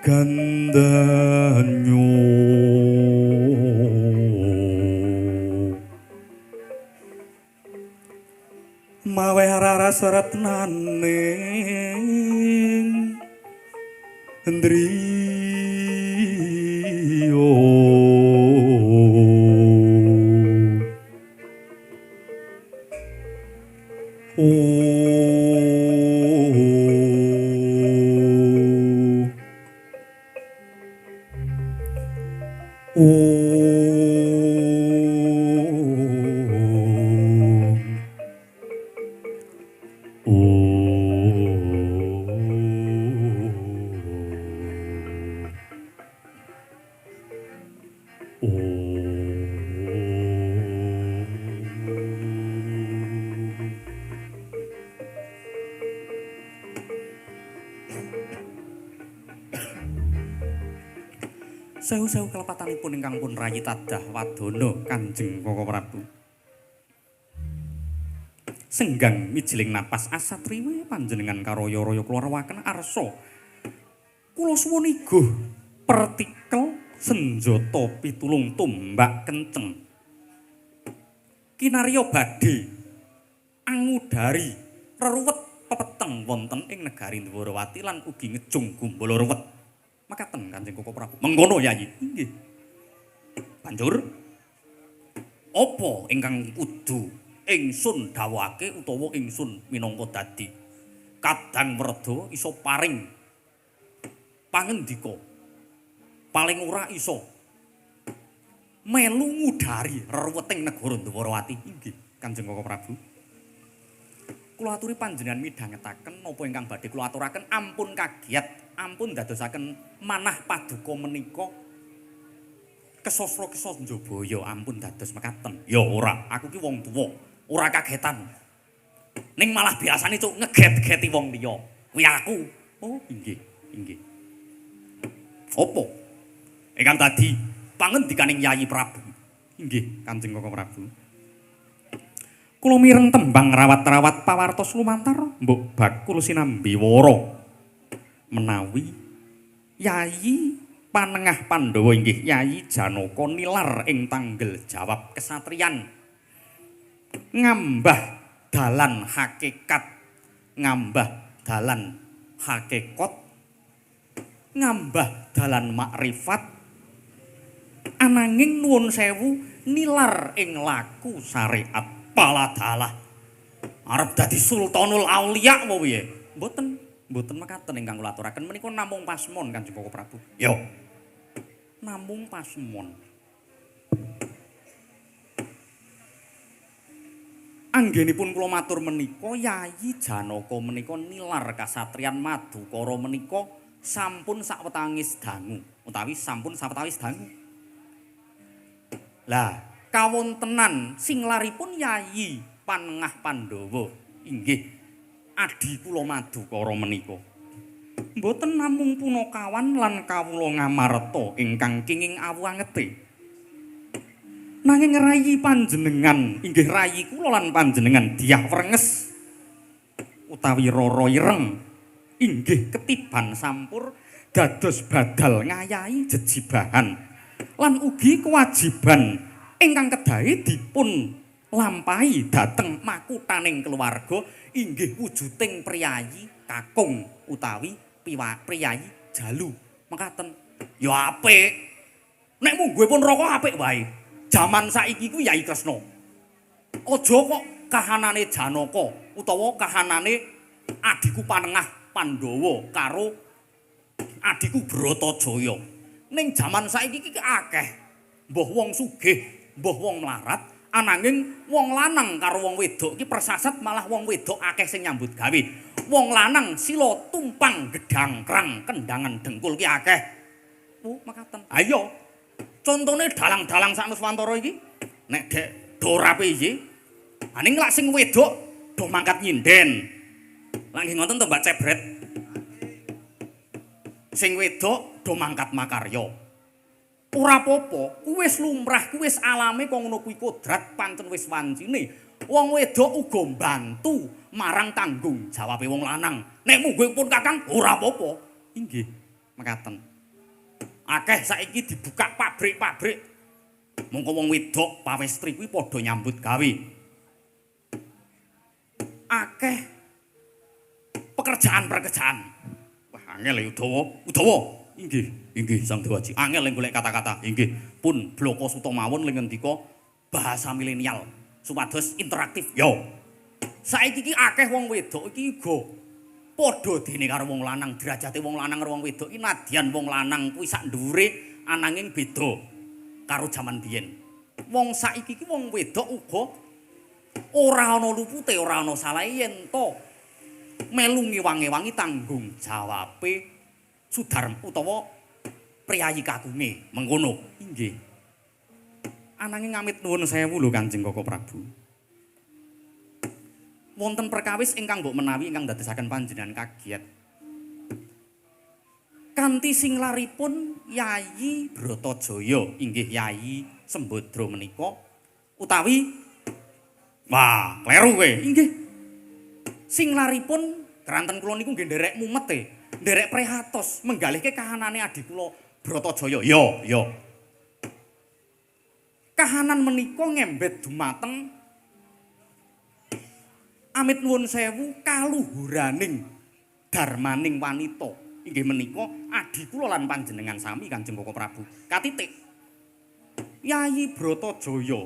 gandanyo mawe raras retnaning ndriyo sewu-sewu kelepatanipun ingkang pun rayi tadah wadana Kanjeng Koko Prabu. Senggang mijiling napas asatriwe panjenengan karaya-raya kula rewaken arsa. Kula suwun iguh pertikel senjata pitulung tombak kenceng. Kinarya badhe angudari reruwet pepeteng wonten ing negari Dwarawati lan ugi ngejung gumbala ruwet. Makaten Kanjeng Koko Prabu. Mengkono Yayi. Inggih. Banjur apa ingkang kudu ingsun dawuhake utawa ingsun minangka dadi Kadang Werda iso paring pangendika. Paling ora iso melu ngudari reweting negara Dwarawati. Inggih, Kanjeng Koko Prabu. Kula aturi panjenengan midhangetaken napa ingkang badhe kula aturaken ampun kagiat, ampun dadosaken manah paduka menika kesastra kesa njabaya ampun dados mekaten. Ya ora, aku ki wong tuwa, ora kagetan. Ning malah biasane cuk ngeget-geti wong liya. Kuwi aku. Oh, inggih, inggih. Apa? Ingkang dadi pangendikaning Yayi Prabu. Inggih, Kanjeng Koko Prabu. Kula mireng tembang rawat-rawat pawartos lumantar mbok bakul sinambi wara menawi Yayi Panengah Pandhawa inggih Yayi Janaka nilar ing tanggel jawab kesatriyan ngambah dalan hakikat ngambah dalan hakikat ngambah dalan makrifat ananging nuwun sewu nilar ing laku syariat paladalah arep dadi sultanul auliya apa piye mboten mekaten ingkang kula aturaken menika namung pasmon Kanjeng Koko Prabu yo namung pasmon anggenipun kula matur menika Yayi Janaka menika nilar kasatriyan Madukara menika sampun sawetawis dangu utawi sampun sawetawis dangu lah kawontenan singlaripun Yayi Panengah Pandhawa inggih adi kula Madukara menika mboten namung punakawan lan kawula ngamarta ingkang kenging awangete nanging rayi panjenengan inggih rayi kula lan panjenengan Dyah Wrenges utawi Rara Ireng inggih ketiban sampur dados badal ngayahi jejibahan lan ugi kewajiban ingkang kedahe dipun lampahi dhateng makuthaning keluarga inggih wujuding priyayi kakung utawi priyayi jalu mekaten ya apik nek mungguhe pun roko apik wae jaman saiki ku Yayi Kresna aja kok kahanane Janaka utawa kahanane adiku Panengah Pandhawa karo adiku Bratajaya ning jaman saiki iki akeh mbah wong sugih mbah wong mlarat ananging wong lanang karo wong wedok iki persasat malah wong wedok akeh sing nyambut gawe wong lanang sila tumpang gedangkrang kendangan dengkul ki akeh mekaten ayo contone dalang-dalang sak Nuswantara iki nek dek do rapi iki aning lak sing wedok do mangkat nyinden lak nggih ngoten to Mbak Cebret sing wedok do mangkat makarya ora apa-apa, kuwi wis lumrah, kuwi wis alame kok ngono kuwi kodrat pancen wis wancine. Wong wedok uga mbantu marang tanggung jawabe wong lanang. Nek mungguh pun Kakang ora apa-apa. Inggih, mekaten. Akeh saiki dibuka pabrik-pabrik. Mongko wong wedok pawestri kuwi padha nyambut gawe. Akeh pekerjaan-pekerjaan. Wah, angel ya Udawa. Inggih Sang Dewaji. Angel ing golek kata-kata. Inggih, pun bloko suta mawon ling ngendika bahasa milenial supados interaktif. Yo. Saiki iki akeh wong wedok iki uga padha dene karo wong lanang, derajate wong lanang karo wong wedok iki nadyan wong lanang kuwi sak dhuwure ananging beda karo jaman biyen. Wong saiki iki wong wedok uga ora ana lupute, ora ana salahe yen to melu ngewangi-wangi tanggung jawabe Sudarm utawa priyayi kakunge mengkono. Inggih. Ananging ngamit nuwun sewu lho Kanjeng Koko Prabu. Wonten perkawis ingkang mbok menawi ingkang dadosaken panjenengan kagiat. Kanthi singlaripun Yayi Bratajaya inggih Yayi Sembadra menika utawi wah, kleru kowe. Inggih. Singlaripun keranten kula niku nggih nderek mumet nderek prihatos menggalihke kahanane adi kula Bratajaya. Ya. Kahanan menika ngembet dumateng amit nuwun sewu kaluhuraning darmaning wanita. Inggih menika adi kula lan panjenengan sami Kanjeng Koko Prabu. Katitik. Yayi Bratajaya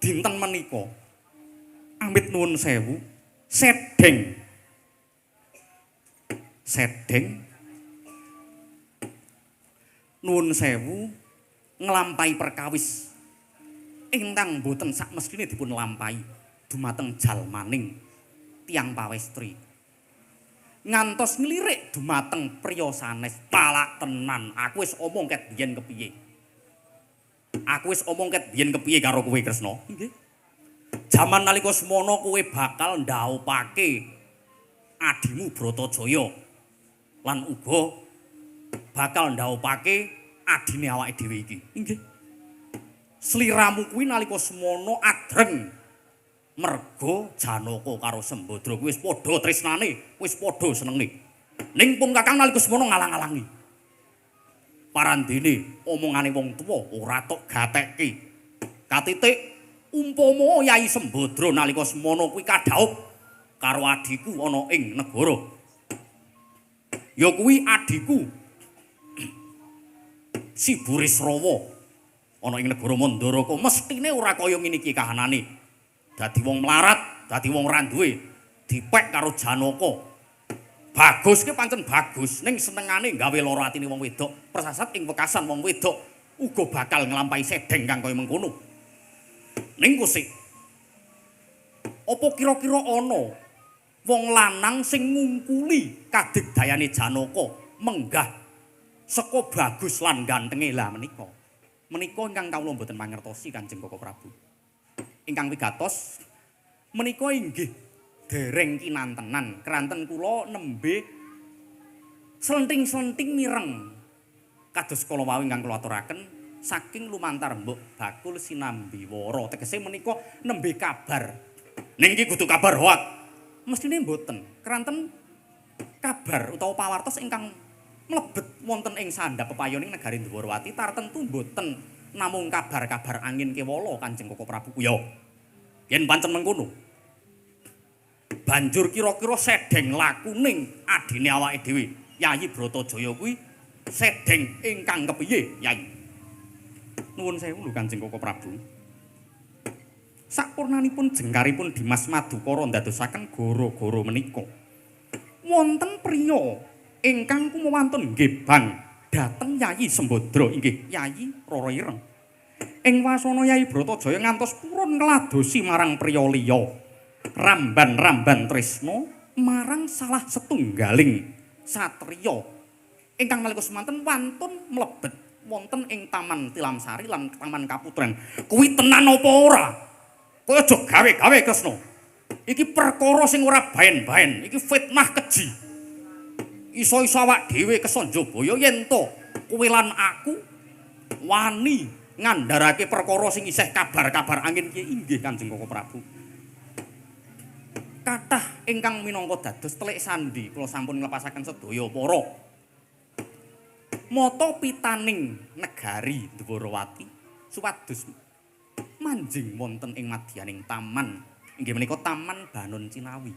dinten menika amit nuwun sewu sedeng nuwun sewu nglampahi perkawis ingkang boten sakmestine dipun lampahi dumateng jalmaning tiyang pawestri. Ngantos nglirik dumateng priya sanes palak tenan. Aku wis omong ket biyen kepiye. Aku wis omong ket biyen kepiye karo kowe Kresna. Nggih. Jaman nalika semana kowe bakal ndhaupake adimu Bratajaya lan uga bakal ndhaupake adine awake dhewe iki. Nggih. Sliramu kuwi nalika semana adreng merga Janaka karo Sembadra kuwi wis padha tresnane, wis padha senenge. Ning pun Kakang nalika semana ngalang-alangi. Parandene omongane wong tuwa ora tok gatekke. Katitik umpama Yai Sembadra nalika semana kuwi kadhaup karo adiku ana ing negara. Ya kuwi adiku Si Burisrawa ana ing negara Mandaraka mestine ora kaya ngene iki kahanane. Dadi wong mlarat, dadi wong ora duwe, dipek karo Janaka. Bagus ki pancen bagus, ning senengane gawe lara atine wong wedok, persasat ing wekasan wong wedok uga bakal nglampahi sedeng kang kaya mengkono. Ning kusik. Apa kira-kira ana wong lanang sing ngungkuli kadigdayane Janaka menggah saka bagus lan gantenge lah menika. Menika ingkang kawula mboten mangertosi Kanjeng Koko Prabu. Ingkang wigatos menika inggih dereng kinantenan keranten kula nembe slenting-slenting mireng kados kala wau ingkang kula aturaken saking lumantar Mbok Bakul Sinambiwara tegese menika nembe kabar ning iki kudu kabar hoak mestine mboten keranten kabar utawa pawartos ingkang mlebet wonten ing sandhap pepayoning negari Dwarawati tartentu mboten namung kabar-kabar angin kewala Kanjeng Koko Prabu ya. Yen pancen mengkono. Banjur kira-kira sedeng lakuning adine awake dhewe, Yayi Bratajaya kuwi sedeng ingkang kepiye, Yayi? Nuwun sewu lho Kanjeng Koko Prabu. Sakpurnanipun jengkaripun Dimas Madukara ndadosaken gara-gara menika. Wonten priya ingkang kumawantun gebang dateng Yayi Sembadra inggih Yayi Rara Ireng. Ing wasana Yayi Bratajaya ngantos purun ngladosi marang priya liya ramban-ramban tresna marang salah setunggaling satriya ingkang nalika semanten wantun mlebet wonten ing Taman Tilamsari lan Taman Kaputren. Kuwi tenan apa ora? Kowe aja gawe-gawe Kresna. Iki perkara sing ora baen-baen, iki fitnah keji. Iso-iso awak dhewe kesonjabaya yen to kowe lan aku wani ngandharake perkara sing isih kabar-kabar angin ki inggih Kanjeng Koko Prabu. Kathah ingkang minangka dados telik sandi kula sampun nglepasaken sedaya para mata pitaning negari Dwarawati supados manjing wonten ing madyaning taman inggih menika Taman Banon Cinawi.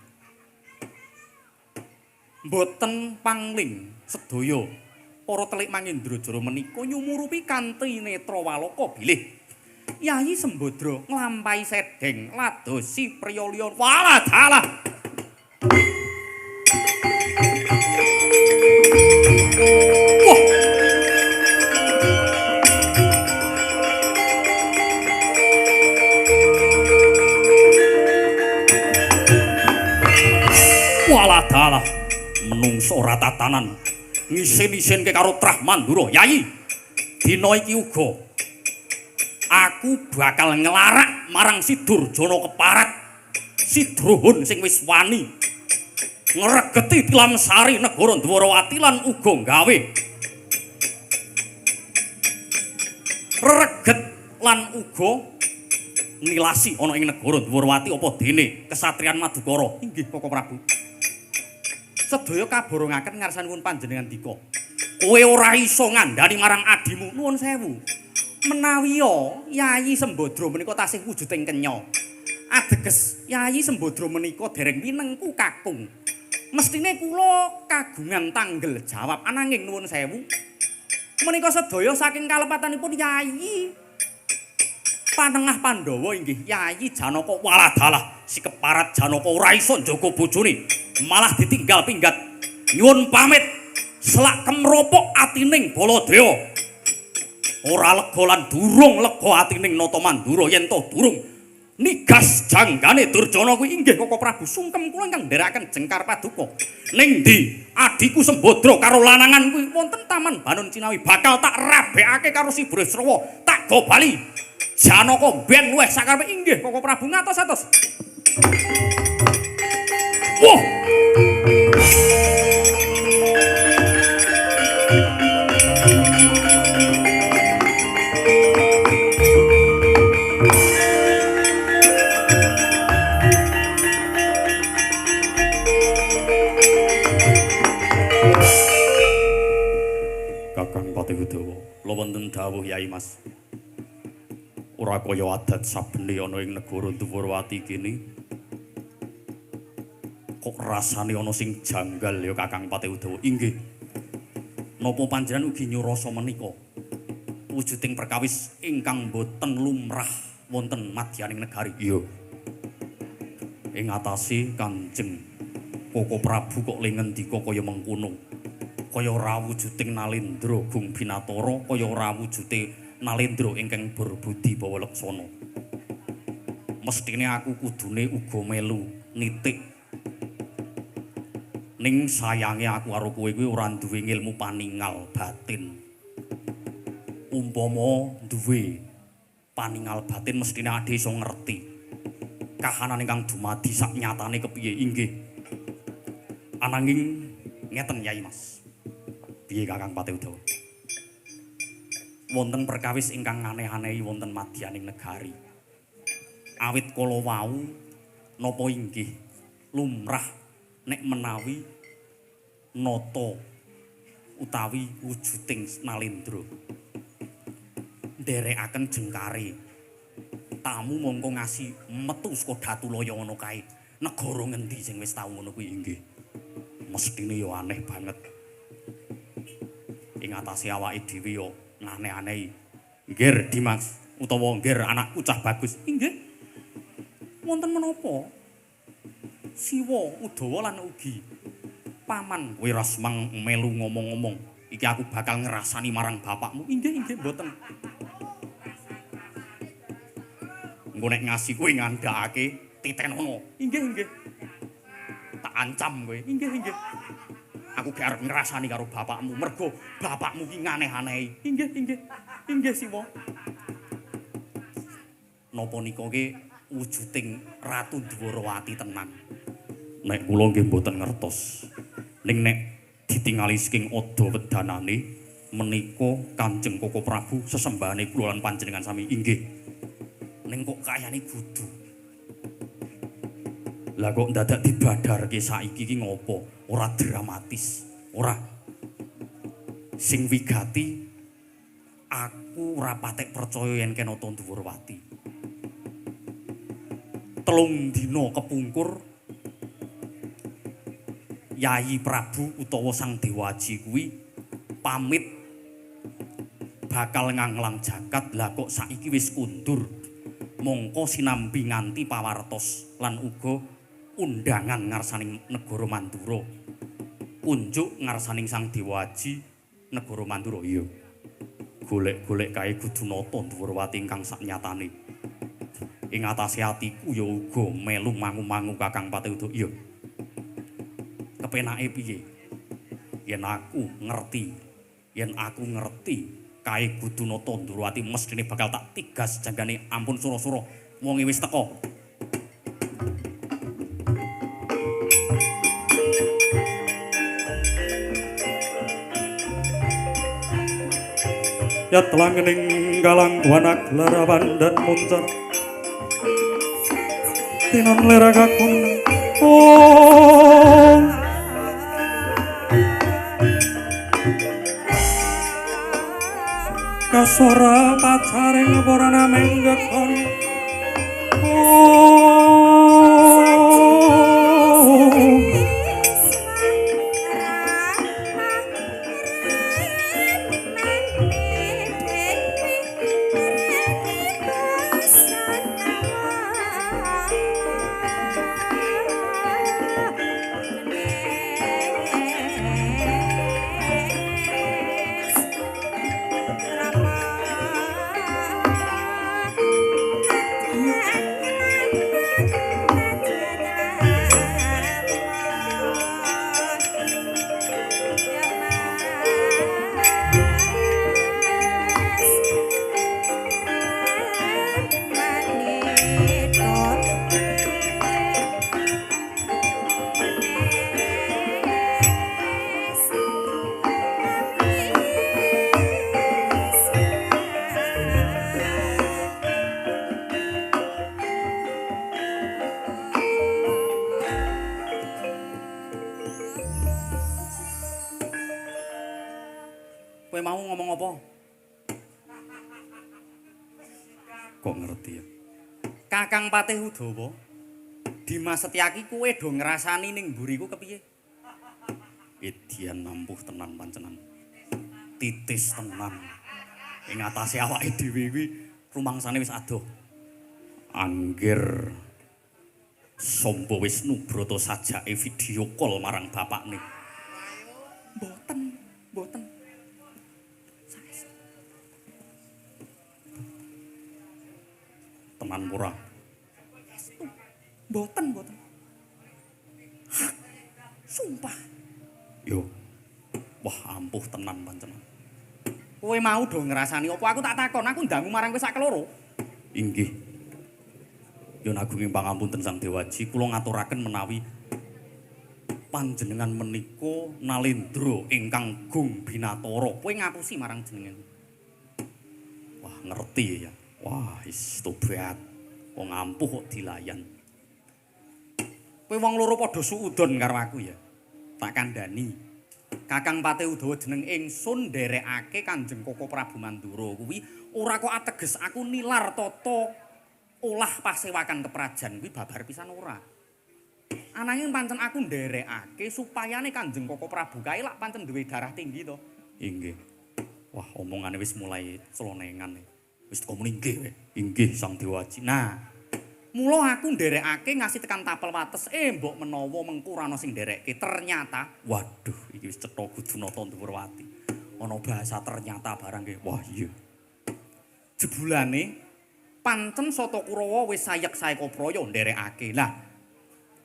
Mboten pangling sedaya para telik Mangindrajara menika nyumurupi kanthi netra waloka bilih Yayi Sembadra nglampahi sedeng ladosi priya liya waladalah. Waladalah menungso ora tatanan ngisin-isinke karo Trah Mandura. Yayi, dina iki uga aku bakal ngelarak marang si Durjana keparat, si Drohon sing wis wani ngregeti Tilamsari negara Dwarawati lan uga gawe reget lan uga nilasi ana ing negara Dwarawati apa dene kesatriyan Madukara. Inggih Koko Prabu. Sedaya kaborongaken ngarsanipun panjenengan dika. Kowe ora iso ngandhani marang adimu. Nuwun sewu. Menawi Yayi Sembadra menika tasih wujuding kenya. Ateges Yayi Sembadra menika dereng minengku kakung. Mestine kula kagungan tanggel jawab ananging nuwun sewu. Menika sedaya saking kalepatanipun Yayi Panengah Pandhawa inggih Yayi Janaka waladalah si keparat Janaka ora iso njaga bojone malah ditinggal pinggat. Nyuwun pamit selak kemropok atining Baladewa. ora lega lan durung lega atining Nata Mandura yen to durung nigas janggane Durjana kuwi inggih Koko Prabu sungkem kula ingkang ndherekaken jengkar paduka ning ndi adiku Sembadra karo lanangan kuwi wonten Taman Banon Cinawi bakal tak rabekake karo si Bresrawa tak gobali Janaka ben luweh sakarepe inggih Koko Prabu ngatos-atos wah Kakang Patih Udawa, kula wonten dawuh Yai Mas. Ora kaya adat sabene ana ing negara Dwarawati kene. Kok rasane ana sing janggal ya Kakang Patih Udawa. Inggih. Napa panjenengan ugi nyurasa menika? Wujuding perkawis ingkang boten lumrah wonten madyaning negari. Iya. Ing atase Kanjeng Koko Prabu kok le ngendika kaya mengkono. Kaya ora wujuding Nalendra Gung Binatara, kaya ora wujude Nalendra ingkang berbudi bawa leksana. Mestine aku kudune uga melu nitik. Ning sayange aku karo kowe kuwi ora duwe ilmu paningal batin. Umpama duwe paningal batin mestine ade iso ngerti kahanan ingkang dumadi sak nyatane kepiye inggih. Ananging ngeten Yai Mas. Piye Kakang Patih Udawa? Wonten perkawis ingkang aneh-anehi wonten madyaning negari. Awit kala wau napa inggih lumrah nek menawi nata utawi wujuding Nalendra nderekaken jengkare tamu mongko ngasi metu saka Datulaya ngono kae. Negara ngendi sing wis tau ngono kuwi inggih. Mestine ya aneh banget. Ing atase awake dhewe yo aneh-anehi. Nggir Dimas utawa nggir anakku cah bagus. Inggih. Wonten menapa? Siwa Udawa lan ugi paman kowe rasmang melu ngomong-ngomong. Iki aku bakal ngrasani marang bapakmu. Inggih mboten. Engko nek ngasi kowe ngandhakake titenono. Inggih. Tak ancam kowe. Inggih. Aku gak arep ngrasani karo bapakmu mergo bapakmu ki aneh-anehi. Inggih Siwa. Napa nika ki wujuding Ratu Dwarawati tenan. Nek kula nggih mboten ngertos. Ning nek ditingali saking ada wedanane menika Kanjeng Koko Prabu sesembahane kula lan panjenengan sami inggih. Ning kok kayane kudu. Lah kok dadak dibadarke saiki ki ngopo? Ora dramatis, ora. Sing wigati aku ora patek percaya yen kena Dwarawati. 3 dina kepungkur Yayi Prabu utawa Sang Dewa Aji kuwi pamit bakal nganglang jagat. Lah kok saiki wis kundur. Mongko sinambi nganti pawartos lan uga undangan ngarsaning negara Mandura. Unjuk ngarsaning Sang Dewa Aji negara Mandura. Iya. Golek-golek kae kudu nata Dwarawati ingkang saknyatane. Ing atase atiku ya uga melu mangu-mangu Kakang Patih Udawa. Iya. Kepenake piye? Yen aku ngerti kae kudu nata Dwarawati mestine bakal tak tigas janggane ampun sura-sura wong wis teka. Ya telangning galang wanak larawan dan muncar tinon leragakun kasora pacaring porana menggekon Kowe mau ngomong apa? Kok ngerti ya? Kakang Patih Udawa. Dimas Setyaki kowe do ngrasani ning mburiku kepiye? Edian nampuh tenan pancenan. Titis tenan. Ing atase awake dhewe kuwi rumangsane wis adoh. Angger Samba Wisnu Brata sajake video call marang bapakne. Mboten. Tenan ora? Mboten. Hah, sumpah. Yo. Wah, ampuh tenan pancenan. Kowe mau do ngrasani apa aku tak takon, aku ndangu marang kowe sak keloro. Inggih. Yen agunging pangapunten Sang Dewaji, kula ngaturaken menawi panjenengan menika Nalendra ingkang Gung Binatara. Kowe ngapusi marang jenengan. Wah, ngerti ya. Wah, wis tobat. Wong ampuh kok dilayan. Kowe wong loro padha suudon karo aku ya. Tak kandhani. Kakang Patih Udawa jeneng ingsun nderekake Kanjeng Koko Prabu Mandura kuwi ora kok ateges aku nilar tata olah pasewakan keprajan kuwi babar pisan ora. Ananging pancen aku nderekake supayane Kanjeng Koko Prabu kae lak pancen duwe darah tinggi to. Inggih. Wah, omongane wis mulai celonengan. Wis teko muni inggih wae. Inggih Sang Dewaji. Nah, mula aku nderekake ngasih tekan tapel wates, mbok menawa mengko ora ana sing nderekke. Ternyata, Waduh, iki wis cetha Gudunata Nduwurwati. Ana bahasa ternyata barang ke. Wah, iya. jebulane pancen Sata Kurawa wis sayek sae kopraya nderekake. Lah,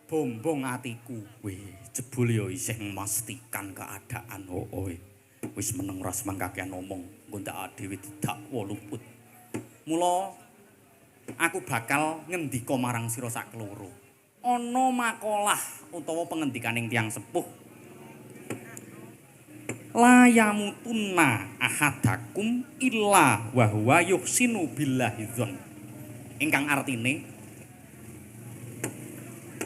bombong atiku. Wih, jebul ya isih memastikan keadaan. Oh, wis meneng ras mangkakean ngomong. Engko ndak dhewe didakwa luput. Mula aku bakal ngendika marang sira sak keloro. Ana makalah utawa pengendikaning tiyang sepuh. La yamutunna ahadakum illa wa huwa yuhsinu billahi dzon. Ingkang artine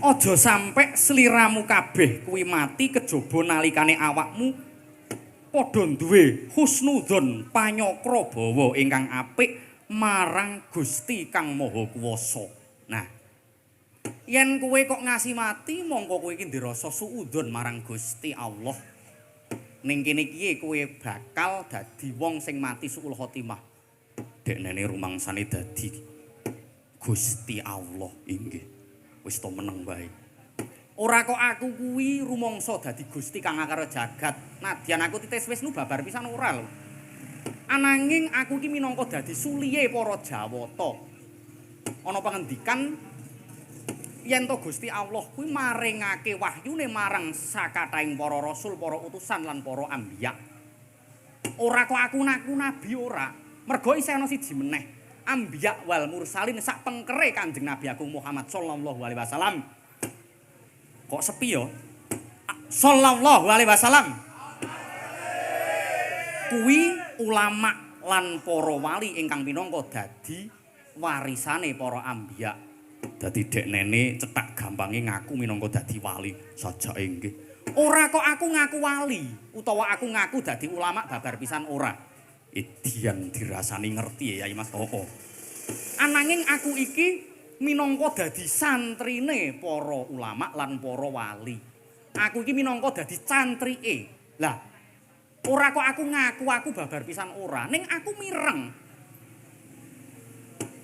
aja sampe sliramu kabeh kuwi mati kejaba nalikane awakmu padha duwe husnudzon panyakra bawa ingkang apik marang Gusti Kang Maha Kuwasa. Nah, yen kowe kok ngasih mati mongko kowe iki ndirasa suudzon marang Gusti Allah. Ning kene iki kowe bakal dadi wong sing mati suul khotimah. Deknene rumangsane dadi Gusti Allah. Inggih. Wis to meneng wae. Ora kok aku kuwi rumangsa dadi Gusti kang akara jagat. Nadyan aku titis Wisnu babar pisan ora lho. Ananging aku iki minangka dadi suliye para Jawata. Ana pangendikan yen to Gusti Allah kuwi maringake wahyune marang sakataing para rasul, para utusan lan para ambiya. Ora kok aku nabi ora. Mergo isih ana siji meneh. Ambiya wal mursalin sak pengkere Kanjeng Nabi Agung Muhammad sallallahu alaihi wasallam. Kok sepi ya? Sallallahu alaihi wasallam. Kuwi ulama lan para wali ingkang pinangka dadi warisane para ambiya. Dadi deknene cetak gampange ngaku minangka dadi wali sajake nggih. Ora kok aku ngaku wali utawa aku ngaku dadi ulama babar pisan ora. Edian dirasani ngerti ya Mas. Oh. Ananging aku iki minangka dadi santrine para ulama lan para wali. Aku iki minangka dadi cantrike. Lah, ora kok aku ngaku aku babar pisan ora, ning aku mireng.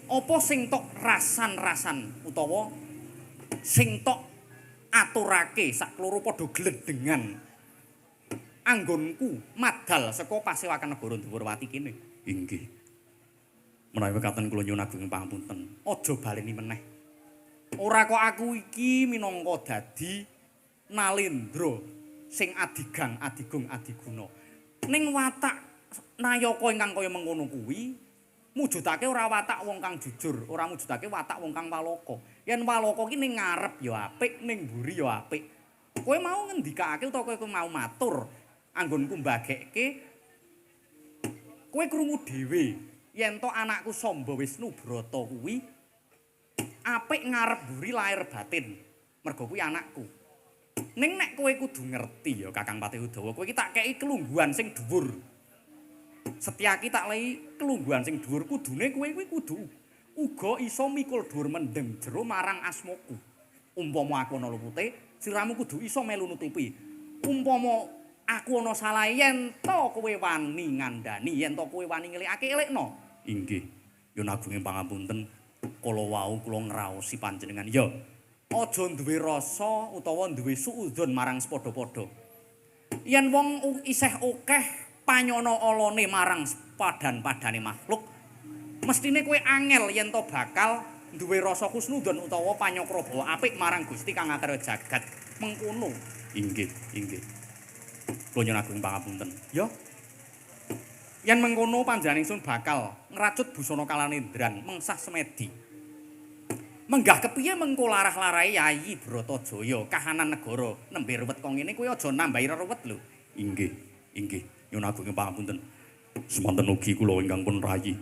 Apa sing tok rasan-rasan utawa sing tok aturake sak kloro padha gledengan anggonku madal saka pasewakan negara Nduwurwati kene. Inggih. Menawi wekaten kula nyuwun agunging pangapunten, Aja baleni meneh. Ora kok aku iki minangka dadi Nalendra sing adigang, adigung, adiguna. Ning watak nayaka ingkang kaya mengkono kuwi mujudake ora watak wong kang jujur, ora mujudake watak wong kang walaka. Yen walaka ki ning ngarep ya apik, ning mburi ya apik. Kowe mau ngendikake utawa kowe mau matur anggonku mbagekke kowe krungu dhewe yen to anakku Samba Wisnu Brata kuwi apik ngarep mburi lahir batin. Mergo kuwi anakku. Ning nek kowe kudu ngerti ya Kakang Patih Udawa, kowe iki tak kei kelungguhan sing dhuwur. Setyaki tak lei kelungguhan sing dhuwur kudune kowe kuwi kudu uga iso mikul dhuwur mendem jero marang asmaku. Umpama aku ana lupute, siramu kudu iso melu nutupi. Umpama aku ana salah yen to kowe wani ngandani, yen to kowe wani ngelikake elekno. Inggih, yun agunging pangapunten kala wau kula ngraosi panjenengan. Ya, Aja duwe rasa utawa duwe suudzon marang sepadha-padha. Yen wong isih akeh panyono olone marang padan-padane makhluk, mestine kowe angel yen to bakal duwe rasa kusnudon utawa panyakraba apik marang Gusti kang akara jagat. Mengkono. inggih, inggih. Kula nyuwun agunging pangapunten. Ya. Yen mengkono panjenengan ingsun bakal ngracut busana kalanendran mengsah semedi. Menggah kepiye mengko larah-larahe Yayi Bratajaya kahanan negara nembe ruwet kok ngene kowe aja nambahi ruwet lho. Inggih, inggih. Nyuwun agunging pangapunten. Semanten ugi kula ingkang pun rayi.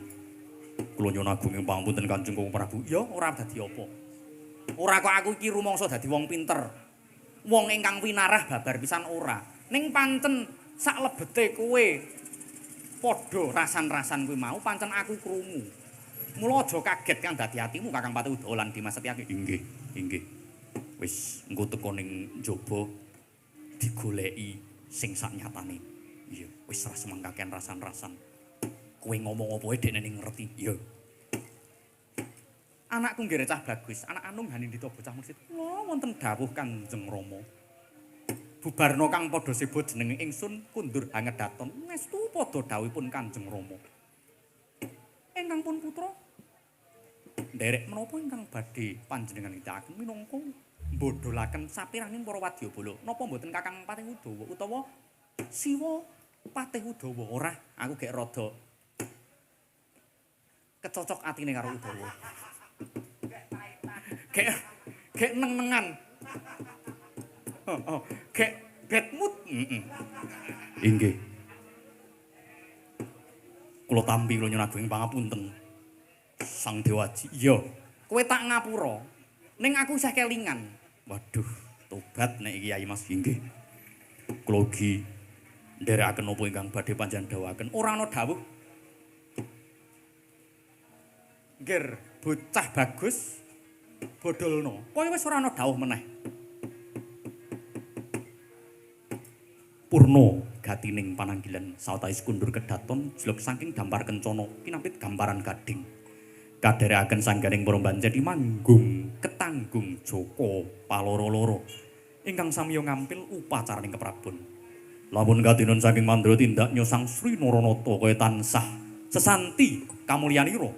Kula nyuwun agunging pangapunten Kanjeng Prabu. Ya ora dadi apa. Ora kok aku iki rumangsa dadi wong pinter. Wong ingkang winarah babar pisan ora. Ning pancen sak lebete kowe padha rasan-rasan kuwi mau pancen aku krungu. Mula aja kaget kang dadi atimu Kakang Pati Udawa lan Dimas Setyaki. Inggih, inggih. Wis engko teko ning njaba digoleki sing saknyatane. Iya, wis ora semangkaken rasan-rasan. Kowe ngomong apa wae dekne ning ngerti. Iya. Anakku nggih cah bagus, anak Anung Hanindita bocah mursid. Kula wonten dawuh Kanjeng Rama. Bubarna kang padha seba jenenge ingsun kundur hangedaton. Ngestu padha dawuhipun Kanjeng Rama. Ingkang pun putra nderek menapa ingkang badhe panjenengan nindakaken minangka mbodholaken sapiraning para wadyabala napa mboten Kakang Patih Udawa utawa Siwa Patih Udawa ora aku gek rada kecocok atine karo Udawa gek neng-nengan gek bad mood Inggih. Kula tampi kula nyuwun agunging pangapunten. Sang Dewaji. iya kowe tak ngapura ning aku isih kelingan. Waduh, tobat nek iki Kyai Mas inggih. Kula ugi nderekaken apa ingkang badhe panjenengan dawuhaken. Ora ana dawuh. Ger bocah bagus bodolno. Kowe wis ora ana dawuh meneh. Purna gatining pananggilan sawetawis kundur kedaton jelek saking dampar kencana kinapit gamparan gading. Kadherekaken sangganing para banjadi manggung ketanggung Joko paloro-loro ingkang samiya ngampil upacaraning keprabon. Lamun katinon saking mandra tindak nyosang Sri Naranata kaya tansah sesanti kamulyanira